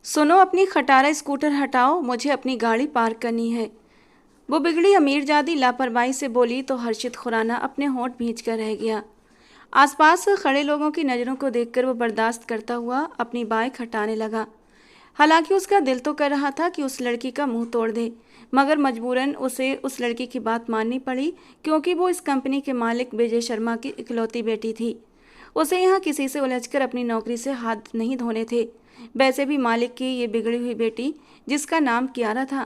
सुनो, अपनी खटारा स्कूटर हटाओ, मुझे अपनी गाड़ी पार्क करनी है। वो बिगड़ी अमीरजादी लापरवाही से बोली तो हर्षित खुराना अपने होंठ भींच कर रह गया। आसपास खड़े लोगों की नज़रों को देखकर वो बर्दाश्त करता हुआ अपनी बाइक हटाने लगा। हालांकि उसका दिल तो कर रहा था कि उस लड़की का मुंह तोड़ दे, मगर मजबूरन उसे उस लड़की की बात माननी पड़ी, क्योंकि वो इस कंपनी के मालिक विजय शर्मा की इकलौती बेटी थी। उसे यहाँ किसी से उलझकर अपनी नौकरी से हाथ नहीं धोने थे। वैसे भी मालिक की ये बिगड़ी हुई बेटी, जिसका नाम कियारा था,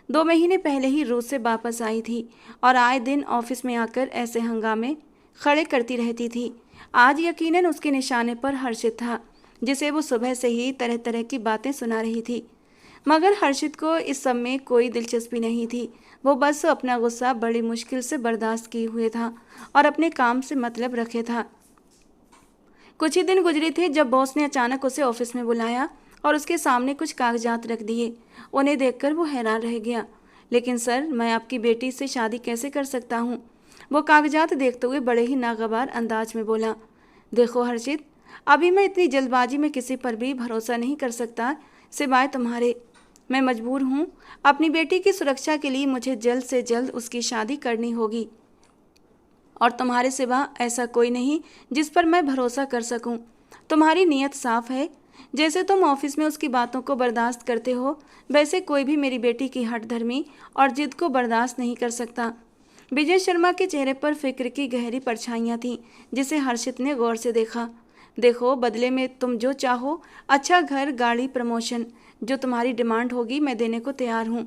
2 महीने पहले ही रूस से वापस आई थी और आए दिन ऑफिस में आकर ऐसे हंगामे खड़े करती रहती थी। आज यकीनन उसके निशाने पर हर्षित था, जिसे वो सुबह से ही तरह तरह की बातें सुना रही थी। मगर हर्षित को इस सब में कोई दिलचस्पी नहीं थी। वो बस अपना गुस्सा बड़ी मुश्किल से बर्दाश्त किए हुए था और अपने काम से मतलब रखे था। कुछ ही दिन गुजरे थे जब बॉस ने अचानक उसे ऑफिस में बुलाया और उसके सामने कुछ कागजात रख दिए। उन्हें देखकर वो हैरान रह गया। लेकिन सर, मैं आपकी बेटी से शादी कैसे कर सकता हूँ? वो कागजात देखते हुए बड़े ही नागवार अंदाज में बोला। देखो हर्षित, अभी मैं इतनी जल्दबाजी में किसी पर भी भरोसा नहीं कर सकता, सिवाय तुम्हारे। मैं मजबूर हूँ। अपनी बेटी की सुरक्षा के लिए मुझे जल्द से जल्द उसकी शादी करनी होगी, और तुम्हारे सिवा ऐसा कोई नहीं जिस पर मैं भरोसा कर सकूं। तुम्हारी नीयत साफ है। जैसे तुम ऑफिस में उसकी बातों को बर्दाश्त करते हो, वैसे कोई भी मेरी बेटी की हठधर्मी और जिद को बर्दाश्त नहीं कर सकता। विजय शर्मा के चेहरे पर फिक्र की गहरी परछाइयाँ थीं, जिसे हर्षित ने गौर से देखा। देखो, बदले में तुम जो चाहो, अच्छा घर, गाड़ी, प्रमोशन, जो तुम्हारी डिमांड होगी मैं देने को तैयार हूँ,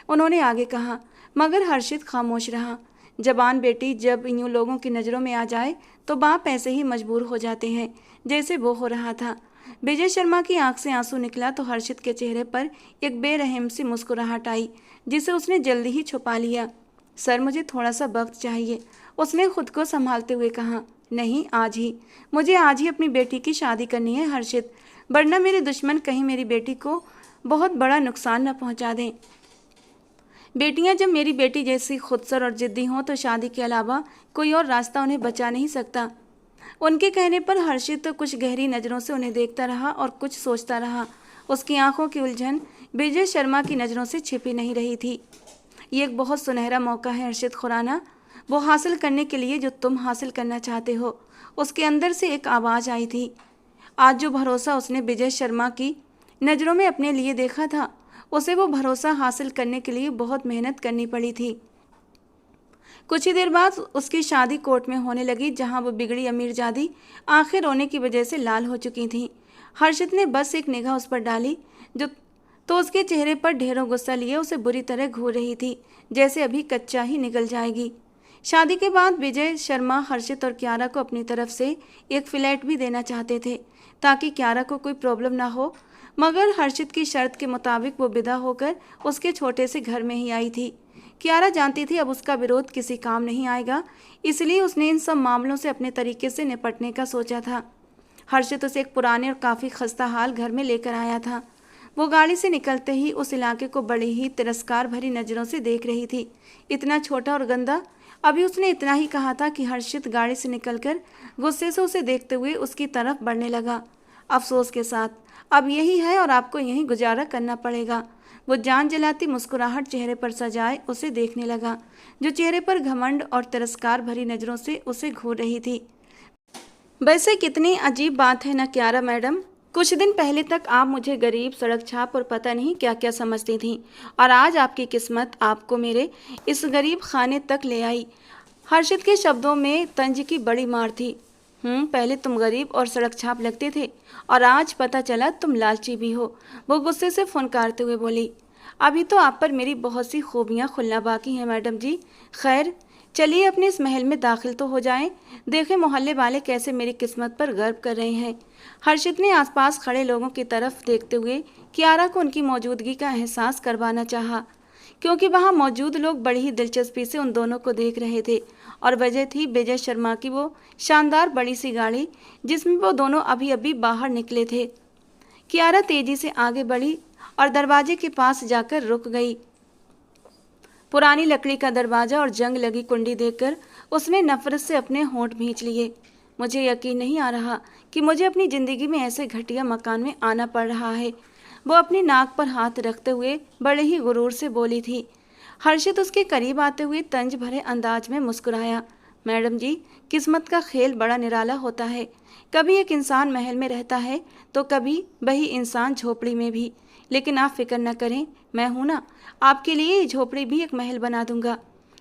उन्होंने आगे कहा। मगर हर्षित खामोश रहा। जबान बेटी जब यूं लोगों की नज़रों में आ जाए तो बाप ऐसे ही मजबूर हो जाते हैं, जैसे वो हो रहा था। विजय शर्मा की आंख से आंसू निकला तो हर्षित के चेहरे पर एक बेरहम सी मुस्कुराहट आई, जिसे उसने जल्दी ही छुपा लिया। सर, मुझे थोड़ा सा वक्त चाहिए, उसने खुद को संभालते हुए कहा। नहीं, आज ही, मुझे आज ही अपनी बेटी की शादी करनी है हर्षित, वरना मेरे दुश्मन कहीं मेरी बेटी को बहुत बड़ा नुकसान न पहुंचा दें। बेटियां जब मेरी बेटी जैसी खुदसर और जिद्दी हों तो शादी के अलावा कोई और रास्ता उन्हें बचा नहीं सकता। उनके कहने पर हर्षित तो कुछ गहरी नज़रों से उन्हें देखता रहा और कुछ सोचता रहा। उसकी आंखों की उलझन विजय शर्मा की नज़रों से छिपी नहीं रही थी। ये एक बहुत सुनहरा मौका है हर्षित खुराना, वो हासिल करने के लिए जो तुम हासिल करना चाहते हो। उसके अंदर से एक आवाज़ आई थी। आज जो भरोसा उसने विजय शर्मा की नज़रों में अपने लिए देखा था, उसे वो भरोसा हासिल करने के लिए बहुत मेहनत करनी पड़ी थी। कुछ ही देर बाद उसकी शादी कोर्ट में होने लगी, जहां वो बिगड़ी अमीरजादी आखिर रोने की वजह से लाल हो चुकी थी। हर्षित ने बस एक निगाह उस पर डाली, जो तो उसके चेहरे पर ढेरों गुस्सा लिए उसे बुरी तरह घूर रही थी, जैसे अभी कच्चा ही निकल जाएगी। शादी के बाद विजय शर्मा हर्षित और कियारा को अपनी तरफ से एक फ्लैट भी देना चाहते थे, ताकि कियारा को कोई प्रॉब्लम ना हो। मगर हर्षित की शर्त के मुताबिक वो विदा होकर उसके छोटे से घर में ही आई थी। कियारा जानती थी अब उसका विरोध किसी काम नहीं आएगा, इसलिए उसने इन सब मामलों से अपने तरीके से निपटने का सोचा था। हर्षित उसे एक पुराने और काफ़ी खस्ता हाल घर में लेकर आया था। वो गाड़ी से निकलते ही उस इलाके को बड़ी ही तिरस्कार भरी नज़रों से देख रही थी। इतना छोटा और गंदा। अभी उसने इतना ही कहा था कि हर्षित गाड़ी से निकलकर गुस्से से उसे देखते हुए उसकी तरफ बढ़ने लगा। अफसोस के साथ अब यही है और आपको यहीं गुजारा करना पड़ेगा। वो जान जलाती मुस्कुराहट चेहरे पर सजाए उसे देखने लगा, जो चेहरे पर घमंड और तिरस्कार भरी नज़रों से उसे घूर रही थी। वैसे कितनी अजीब बात है ना कियारा मैडम, कुछ दिन पहले तक आप मुझे गरीब, सड़क छाप और पता नहीं क्या क्या समझती थीं, और आज आपकी किस्मत आपको मेरे इस गरीब खाने तक ले आई। हर्षित के शब्दों में तंज की बड़ी मार थी। पहले तुम गरीब और सड़क छाप लगते थे और आज पता चला तुम लालची भी हो, वो गुस्से से फुनकारते हुए बोली। अभी तो आप पर मेरी बहुत सी खूबियाँ खुलना बाकी हैं मैडम जी। खैर, चलिए अपने इस महल में दाखिल तो हो जाएं, देखें मोहल्ले वाले कैसे मेरी किस्मत पर गर्व कर रहे हैं। हर्षित ने आसपास खड़े लोगों की तरफ देखते हुए कियारा को उनकी मौजूदगी का एहसास करवाना चाहा, क्योंकि वहां मौजूद लोग बड़ी ही दिलचस्पी से उन दोनों को देख रहे थे, और वजह थी विजय शर्मा की वो शानदार बड़ी सी गाड़ी, जिसमें वो दोनों अभी अभी बाहर निकले थे। कियारा तेजी से आगे बढ़ी और दरवाजे के पास जाकर रुक गई। पुरानी लकड़ी का दरवाजा और जंग लगी कुंडी देखकर उसने नफरत से अपने होंठ भींच लिए। मुझे यकीन नहीं आ रहा कि मुझे अपनी ज़िंदगी में ऐसे घटिया मकान में आना पड़ रहा है। वो अपनी नाक पर हाथ रखते हुए बड़े ही गुरूर से बोली थी। हर्षित उसके करीब आते हुए तंज भरे अंदाज में मुस्कुराया। मैडम जी, किस्मत का खेल बड़ा निराला होता है। कभी एक इंसान महल में रहता है तो कभी वही इंसान झोपड़ी में भी। लेकिन आप फिक्र न करें, मैं हूं ना, आपके लिए झोपड़ी भी एक महल बना दूंगा।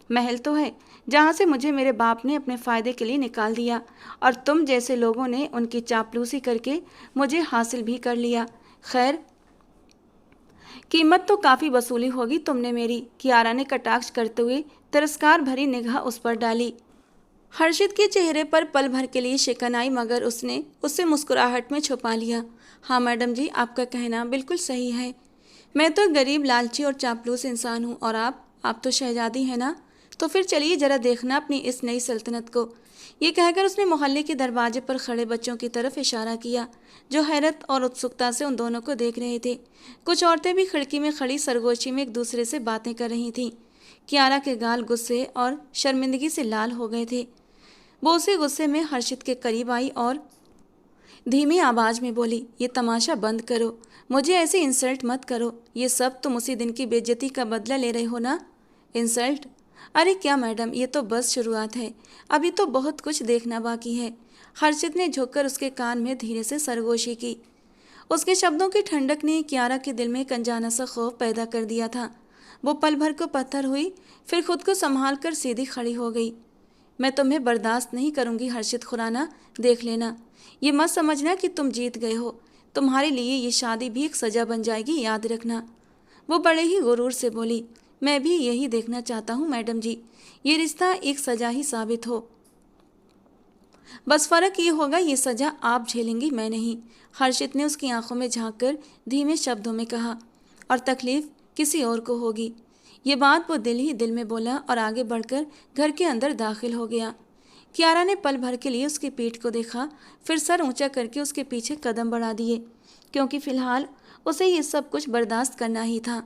महल तो है जहाँ से मुझे मेरे बाप ने अपने फ़ायदे के लिए निकाल दिया और तुम जैसे लोगों ने उनकी चापलूसी करके मुझे हासिल भी कर लिया। खैर, कीमत तो काफ़ी वसूली होगी तुमने मेरी, कियारा ने कटाक्ष करते हुए तिरस्कार भरी निगाह उस पर डाली। हर्षित के चेहरे पर पल भर के लिए शिकन आई, मगर उसने उससे मुस्कुराहट में छुपा लिया। हाँ मैडम जी, आपका कहना बिल्कुल सही है। मैं तो गरीब, लालची और चापलूस इंसान हूँ, और आप तो शहजादी हैं ना। तो फिर चलिए जरा देखना अपनी इस नई सल्तनत को। ये कहकर उसने मोहल्ले के दरवाजे पर खड़े बच्चों की तरफ इशारा किया, जो हैरत और उत्सुकता से उन दोनों को देख रहे थे। कुछ औरतें भी खिड़की में खड़ी सरगोशी में एक दूसरे से बातें कर रही थीं। कियारा के गाल गुस्से और शर्मिंदगी से लाल हो गए थे। वो उसी गुस्से में हर्षित के करीब आई और धीमी आवाज में बोली, ये तमाशा बंद करो, मुझे ऐसे इंसल्ट मत करो। ये सब तुम उसी दिन की बेइज्जती का बदला ले रहे हो ना। इंसल्ट? अरे क्या मैडम, ये तो बस शुरुआत है, अभी तो बहुत कुछ देखना बाकी है। हर्षित ने झुककर उसके कान में धीरे से सरगोशी की। उसके शब्दों की ठंडक ने कियारा के दिल में एक अनजाना सा खौफ पैदा कर दिया था। वो पल भर को पत्थर हुई, फिर खुद को संभाल कर सीधी खड़ी हो गई। मैं तुम्हें बर्दाश्त नहीं करूंगी हर्षित खुराना, देख लेना। ये मत समझना कि तुम जीत गए हो, तुम्हारे लिए ये शादी भी एक सजा बन जाएगी, याद रखना। वो बड़े ही गुरूर से बोली, मैं भी यही देखना चाहता हूँ मैडम जी, ये रिश्ता एक सजा ही साबित हो। बस फर्क ये होगा, ये सजा आप झेलेंगी, मैं नहीं। हर्षित ने उसकी आंखों में झांक कर धीमे शब्दों में कहा, और तकलीफ किसी और को होगी। ये बात वो दिल ही दिल में बोला और आगे बढ़कर घर के अंदर दाखिल हो गया। कियारा ने पल भर के लिए उसकी पीठ को देखा, फिर सर ऊंचा करके उसके पीछे कदम बढ़ा दिए, क्योंकि फिलहाल उसे ये सब कुछ बर्दाश्त करना ही था।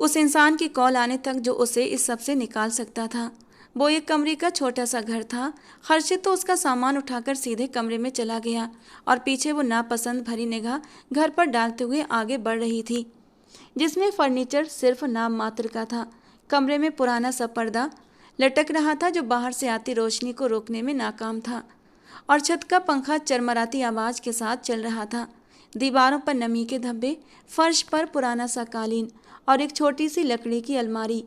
उस इंसान की कॉल आने तक जो उसे इस सब से निकाल सकता था। वो एक कमरे का छोटा सा घर था। हर्षित तो उसका सामान उठाकर सीधे कमरे में चला गया और पीछे वो नापसंद भरी निगाह घर पर डालते हुए आगे बढ़ रही थी, जिसमें फर्नीचर सिर्फ नाम मात्र का था। कमरे में पुराना सा पर्दा लटक रहा था जो बाहर से आती रोशनी को रोकने में नाकाम था, और छत का पंखा चरमराती आवाज के साथ चल रहा था। दीवारों पर नमी के धब्बे, फर्श पर पुराना सा कालीन और एक छोटी सी लकड़ी की अलमारी।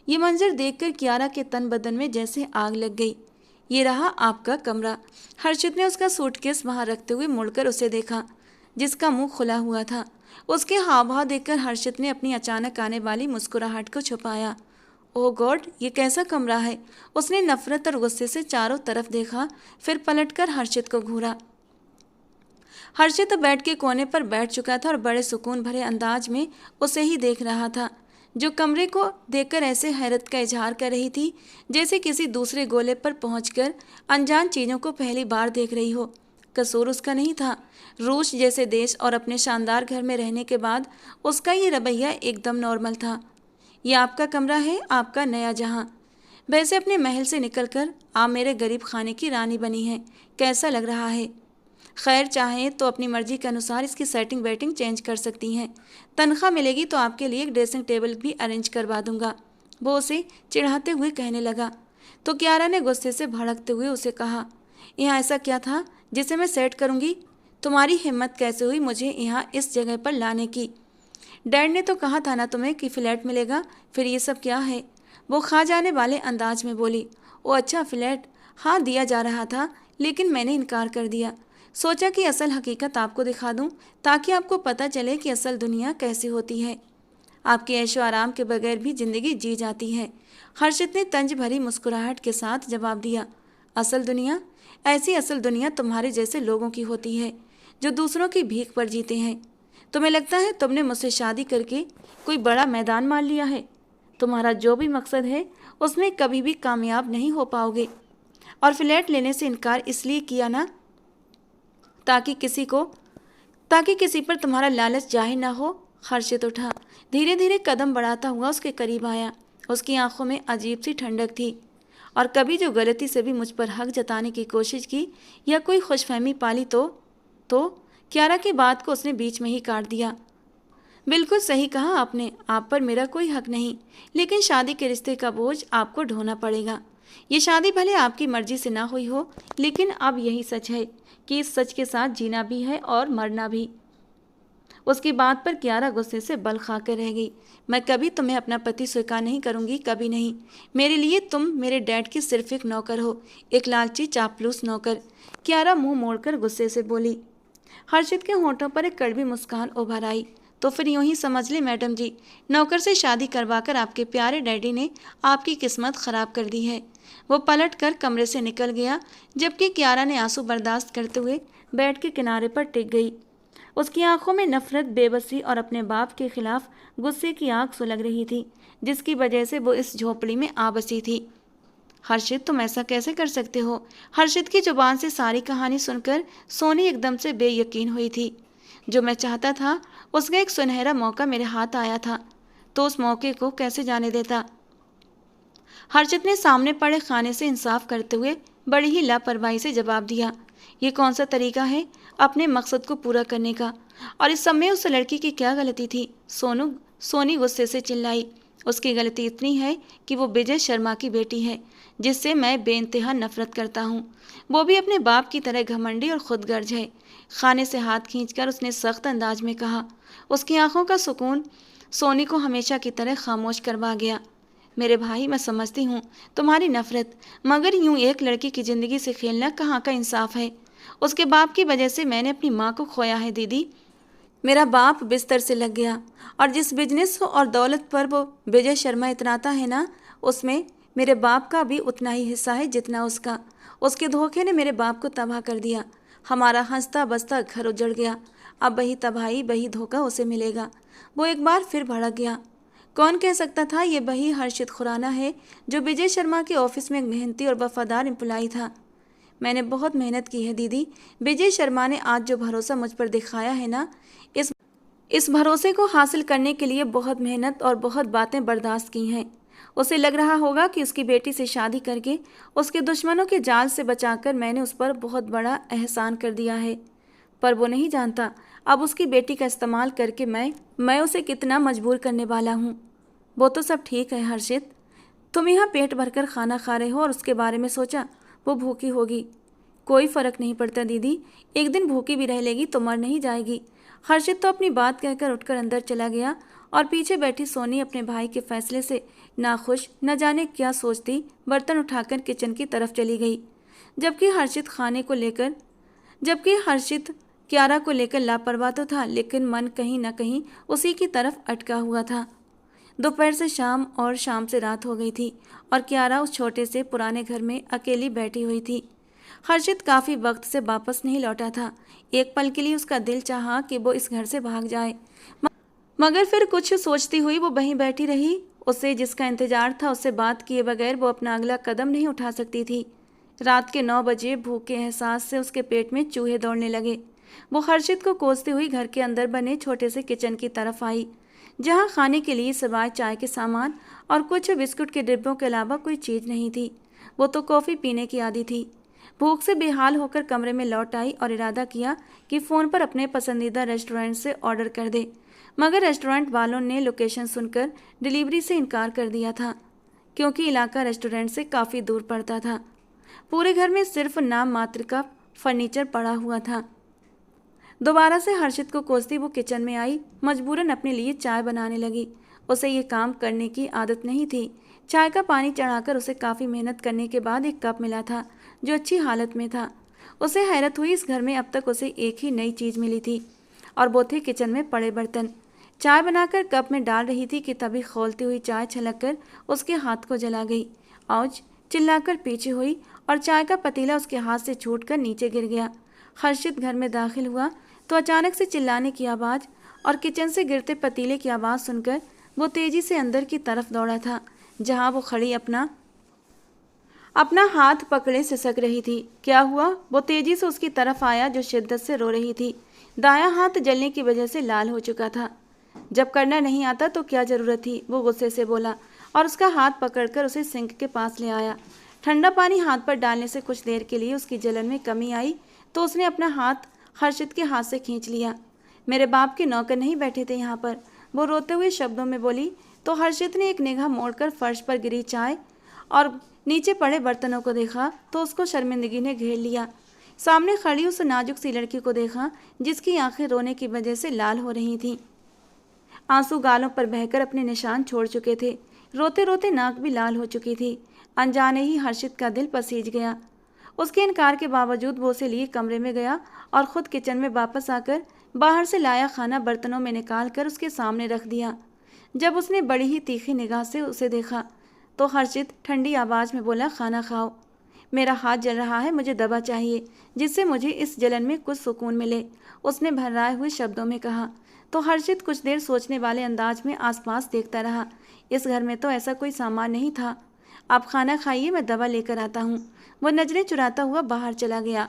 ये मंजर देखकर कियारा के तन बदन में जैसे आग लग गई। ये रहा आपका कमरा। हर्षित ने उसका सूटकेस वहां रखते हुए मुड़कर उसे देखा, जिसका मुंह खुला हुआ था। उसके हाव भाव देखकर हर्षित ने अपनी अचानक आने वाली मुस्कुराहट को छुपाया। ओह गॉड, ये कैसा कमरा है। उसने नफरत और गुस्से से चारों तरफ देखा, फिर पलटकर हर्षित को घूरा। हर्षित बेड के कोने पर बैठ चुका था और बड़े सुकून भरे अंदाज में उसे ही देख रहा था, जो कमरे को देखकर ऐसे हैरत का इजहार कर रही थी जैसे किसी दूसरे गोले पर पहुंचकर अनजान चीज़ों को पहली बार देख रही हो। कसूर उसका नहीं था। रूस जैसे देश और अपने शानदार घर में रहने के बाद उसका ये रवैया एकदम नॉर्मल था। ये आपका कमरा है, आपका नया जहां। वैसे अपने महल से निकलकर आप मेरे गरीब खाने की रानी बनी हैं, कैसा लग रहा है? खैर, चाहें तो अपनी मर्जी के अनुसार इसकी सेटिंग वेटिंग चेंज कर सकती हैं। तनख्वाह मिलेगी तो आपके लिए एक ड्रेसिंग टेबल भी अरेंज करवा दूंगा। वो उसे चिढ़ाते हुए कहने लगा, तो कियारा ने गुस्से से भड़कते हुए उसे कहा, यहाँ ऐसा क्या था जिसे मैं सेट करूँगी? तुम्हारी हिम्मत कैसे हुई मुझे यहाँ इस जगह पर लाने की? डैड ने तो कहा था ना तुम्हें कि फ्लैट मिलेगा, फिर ये सब क्या है? वो खा जाने वाले अंदाज में बोली। ओ अच्छा, फ्लैट? हाँ, दिया जा रहा था, लेकिन मैंने इनकार कर दिया। सोचा कि असल हकीकत आपको दिखा दूं, ताकि आपको पता चले कि असल दुनिया कैसी होती है। आपके ऐशो आराम के बगैर भी जिंदगी जी जाती है। हर्षित ने तंज भरी मुस्कुराहट के साथ जवाब दिया, असल दुनिया? ऐसी असल दुनिया तुम्हारे जैसे लोगों की होती है, जो दूसरों की भीख पर जीते हैं। तुम्हें लगता है तुमने मुझसे शादी करके कोई बड़ा मैदान मार लिया है? तुम्हारा जो भी मकसद है उसमें कभी भी कामयाब नहीं हो पाओगे। और फ्लैट लेने से इनकार इसलिए किया ना, ताकि किसी पर तुम्हारा लालच जाहिर ना हो। हर्षित उठा, धीरे धीरे कदम बढ़ाता हुआ उसके करीब आया। उसकी आंखों में अजीब सी ठंडक थी, और कभी जो गलती से भी मुझ पर हक जताने की कोशिश की या कोई खुशफहमी पाली तो कियारा की बात को उसने बीच में ही काट दिया। बिल्कुल सही कहा आपने, आप पर मेरा कोई हक नहीं, लेकिन शादी के रिश्ते का बोझ आपको ढोना पड़ेगा। ये शादी भले आपकी मर्जी से ना हुई हो, लेकिन अब यही सच है कि इस सच के साथ जीना भी है और मरना भी। उसकी बात पर कियारा गुस्से से बल खाकर रह गई। मैं कभी तुम्हें अपना पति स्वीकार नहीं करूंगी, कभी नहीं। मेरे लिए तुम मेरे डैड की सिर्फ एक नौकर हो, एक लालची चापलूस नौकर। कियारा मुंह मोड़कर गुस्से से बोली। हर्षित के होंठों पर एक कड़वी मुस्कान उभर आई। तो फिर यूं ही समझ ले मैडम जी, नौकर से शादी करवाकर आपके प्यारे डैडी ने आपकी किस्मत खराब कर दी है। वो पलट कर कमरे से निकल गया, जबकि कियारा ने आंसू बर्दाश्त करते हुए बेड के किनारे पर टिक गई। उसकी आंखों में नफरत, बेबसी और अपने बाप के खिलाफ गुस्से की आग सुलग रही थी, जिसकी वजह से वो इस झोपड़ी में आ बसी थी। हर्षित, तुम ऐसा कैसे कर सकते हो? हर्षित की जुबान से सारी कहानी सुनकर सोनी एकदम से बेयकीन हुई थी। जो मैं चाहता था, उसका एक सुनहरा मौका मेरे हाथ आया था, तो उस मौके को कैसे जाने देता? हर्षित ने सामने पड़े खाने से इंसाफ करते हुए बड़ी ही लापरवाही से जवाब दिया। ये कौन सा तरीका है अपने मकसद को पूरा करने का? और इस समय उस लड़की की क्या गलती थी? सोनी गुस्से से चिल्लाई। उसकी गलती इतनी है कि वो विजय शर्मा की बेटी है, जिससे मैं बेइंतहा नफरत करता हूँ। वो भी अपने बाप की तरह घमंडी और खुदगर्ज है। खाने से हाथ खींचकर उसने सख्त अंदाज में कहा। उसकी आंखों का सुकून सोनी को हमेशा की तरह खामोश करवा गया। मेरे भाई, मैं समझती हूँ तुम्हारी नफरत, मगर यूं एक लड़की की जिंदगी से खेलना कहाँ का इंसाफ है? उसके बाप की वजह से मैंने अपनी माँ को खोया है दीदी। मेरा बाप बिस्तर से लग गया, और जिस बिजनेस और दौलत पर वो विजय शर्मा इतराता है ना, उसमें मेरे बाप का भी उतना ही हिस्सा है जितना उसका। उसके धोखे ने मेरे बाप को तबाह कर दिया। हमारा हंसता बसता घर उजड़ गया। अब वही तबाही, वही धोखा उसे मिलेगा। वो एक बार फिर भड़क गया। कौन कह सकता था ये वही हर्षित खुराना है जो विजय शर्मा के ऑफिस में एक मेहनती और वफादार एम्प्लॉई था। मैंने बहुत मेहनत की है दीदी। विजय शर्मा ने आज जो भरोसा मुझ पर दिखाया है ना, इस भरोसे को हासिल करने के लिए बहुत मेहनत और बहुत बातें बर्दाश्त की हैं। उसे लग रहा होगा कि उसकी बेटी से शादी करके उसके दुश्मनों के जाल से बचाकर मैंने उस पर बहुत बड़ा एहसान कर दिया है, पर वो नहीं जानता अब उसकी बेटी का इस्तेमाल करके मैं उसे कितना मजबूर करने वाला हूँ। वो तो सब ठीक है हर्षित, तुम यहाँ पेट भरकर खाना खा रहे हो और उसके बारे में सोचा वो भूखी होगी। कोई फर्क नहीं पड़ता दीदी, एक दिन भूखी भी रह लेगी तो मर नहीं जाएगी। हर्षित तो अपनी बात कहकर उठकर अंदर चला गया, और पीछे बैठी सोनी अपने भाई के फैसले से नाखुश, न जाने क्या सोचती, बर्तन उठाकर किचन की तरफ चली गई। जबकि हर्षित कियारा को लेकर लापरवाह तो था, लेकिन मन कहीं न कहीं उसी की तरफ अटका हुआ था। दोपहर से शाम और शाम से रात हो गई थी, और कियारा उस छोटे से पुराने घर में अकेली बैठी हुई थी। हर्षित काफ़ी वक्त से वापस नहीं लौटा था। एक पल के लिए उसका दिल चाहा कि वो इस घर से भाग जाए, मगर फिर कुछ सोचती हुई वो वहीं बैठी रही। उसे जिसका इंतजार था, उससे बात किए बगैर वो अपना अगला कदम नहीं उठा सकती थी। रात के 9 बजे भूख के एहसास से उसके पेट में चूहे दौड़ने लगे। वो हर्षित को कोसती हुई घर के अंदर बने छोटे से किचन की तरफ आई, जहाँ खाने के लिए सिवाय चाय के सामान और कुछ बिस्कुट के डिब्बों के अलावा कोई चीज़ नहीं थी। वो तो कॉफ़ी पीने की आदी थी। भूख से बेहाल होकर कमरे में लौट आई और इरादा किया कि फ़ोन पर अपने पसंदीदा रेस्टोरेंट से ऑर्डर कर दे, मगर रेस्टोरेंट वालों ने लोकेशन सुनकर डिलीवरी से इनकार कर दिया था, क्योंकि इलाका रेस्टोरेंट से काफ़ी दूर पड़ता था। पूरे घर में सिर्फ नाम मात्र का फर्नीचर पड़ा हुआ था। दोबारा से हर्षित को कोसती वो किचन में आई, मजबूरन अपने लिए चाय बनाने लगी। उसे ये काम करने की आदत नहीं थी। चाय का पानी चढ़ाकर उसे काफ़ी मेहनत करने के बाद एक कप मिला था, जो अच्छी हालत में था। उसे हैरत हुई, इस घर में अब तक उसे एक ही नई चीज़ मिली थी, और वो थे किचन में पड़े बर्तन। चाय बनाकर कप में डाल रही थी कि तभी खौलती हुई चाय छलककर उसके हाथ को जला गई। औज चिल्लाकर पीछे हुई और चाय का पतीला उसके हाथ से छूटकर नीचे गिर गया। हर्षित घर में दाखिल हुआ तो अचानक से चिल्लाने की आवाज़ और किचन से गिरते पतीले की आवाज़ सुनकर वो तेजी से अंदर की तरफ दौड़ा था, जहाँ वो खड़ी अपना हाथ पकड़े सिसक रही थी। क्या हुआ? वो तेजी से उसकी तरफ आया, जो शिद्दत से रो रही थी। दायां हाथ जलने की वजह से लाल हो चुका था। जब करना नहीं आता तो क्या ज़रूरत थी, वो गुस्से से बोला, और उसका हाथ पकड़कर उसे सिंक के पास ले आया। ठंडा पानी हाथ पर डालने से कुछ देर के लिए उसकी जलन में कमी आई, तो उसने अपना हाथ हर्षित के हाथ से खींच लिया। मेरे बाप के नौकर नहीं बैठे थे यहाँ पर, वो रोते हुए शब्दों में बोली। तो हर्षित ने एक निगाह मोड़कर फर्श पर गिरी चाय और नीचे पड़े बर्तनों को देखा तो उसको शर्मिंदगी ने घेर लिया। सामने खड़ी उस नाजुक सी लड़की को देखा जिसकी आंखें रोने की वजह से लाल हो रही थीं। आंसू गालों पर बहकर अपने निशान छोड़ चुके थे। रोते रोते नाक भी लाल हो चुकी थी। अनजाने ही हर्षित का दिल पसीज गया। उसके इनकार के बावजूद वो उसे लिए कमरे में गया और खुद किचन में वापस आकर बाहर से लाया खाना बर्तनों में निकाल कर उसके सामने रख दिया। जब उसने बड़ी ही तीखी निगाह से उसे देखा तो हर्षित ठंडी आवाज़ में बोला, खाना खाओ। मेरा हाथ जल रहा है, मुझे दवा चाहिए जिससे मुझे इस जलन में कुछ सुकून मिले, उसने भर्राए हुए शब्दों में कहा। तो हर्षित कुछ देर सोचने वाले अंदाज में आसपास देखता रहा। इस घर में तो ऐसा कोई सामान नहीं था। आप खाना खाइए, मैं दवा लेकर आता हूँ। वह नजरें चुराता हुआ बाहर चला गया।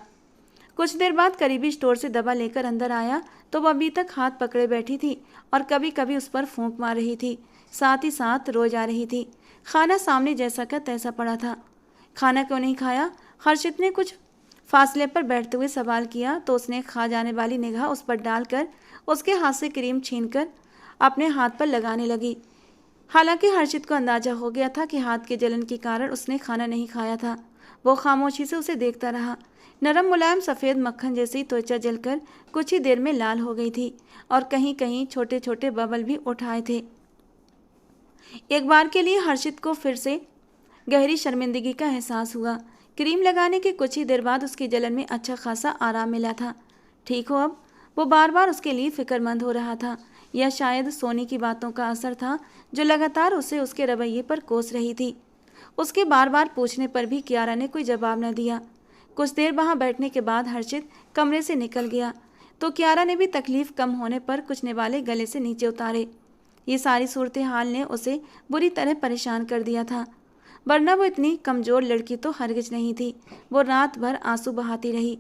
कुछ देर बाद करीबी स्टोर से दवा लेकर अंदर आया तो वह अभी तक हाथ पकड़े बैठी थी और कभी कभी उस पर फूंक मार रही थी, साथ ही साथ रो जा रही थी। खाना सामने जैसा का तैसा पड़ा था। खाना क्यों नहीं खाया? हर्षित ने कुछ फासले पर बैठते हुए सवाल किया तो उसने खा जाने वाली निगाह उस पर डालकर उसके हाथ से क्रीम छीनकर अपने हाथ पर लगाने लगी। हालांकि हर्षित को अंदाजा हो गया था कि हाथ के जलन के कारण उसने खाना नहीं खाया था। वो खामोशी से उसे देखता रहा। नरम मुलायम सफ़ेद मक्खन जैसी त्वचा जलकर कुछ ही देर में लाल हो गई थी और कहीं कहीं छोटे छोटे बबल भी उठाए थे। एक बार के लिए हर्षित को फिर से गहरी शर्मिंदगी का एहसास हुआ। क्रीम लगाने के कुछ ही देर बाद उसकी जलन में अच्छा खासा आराम मिला था। ठीक हो अब? वो बार बार उसके लिए फिक्रमंद हो रहा था। यह शायद सोनी की बातों का असर था जो लगातार उसे उसके रवैये पर कोस रही थी। उसके बार बार पूछने पर भी कियारा ने कोई जवाब न दिया। कुछ देर वहां बैठने के बाद हर्षित कमरे से निकल गया तो कियारा ने भी तकलीफ कम होने पर कुछ निवाले गले से नीचे उतारे। ये सारी सूरत हाल ने उसे बुरी तरह परेशान कर दिया था, वरना वो इतनी कमज़ोर लड़की तो हरगिज नहीं थी। वो रात भर आंसू बहाती रही।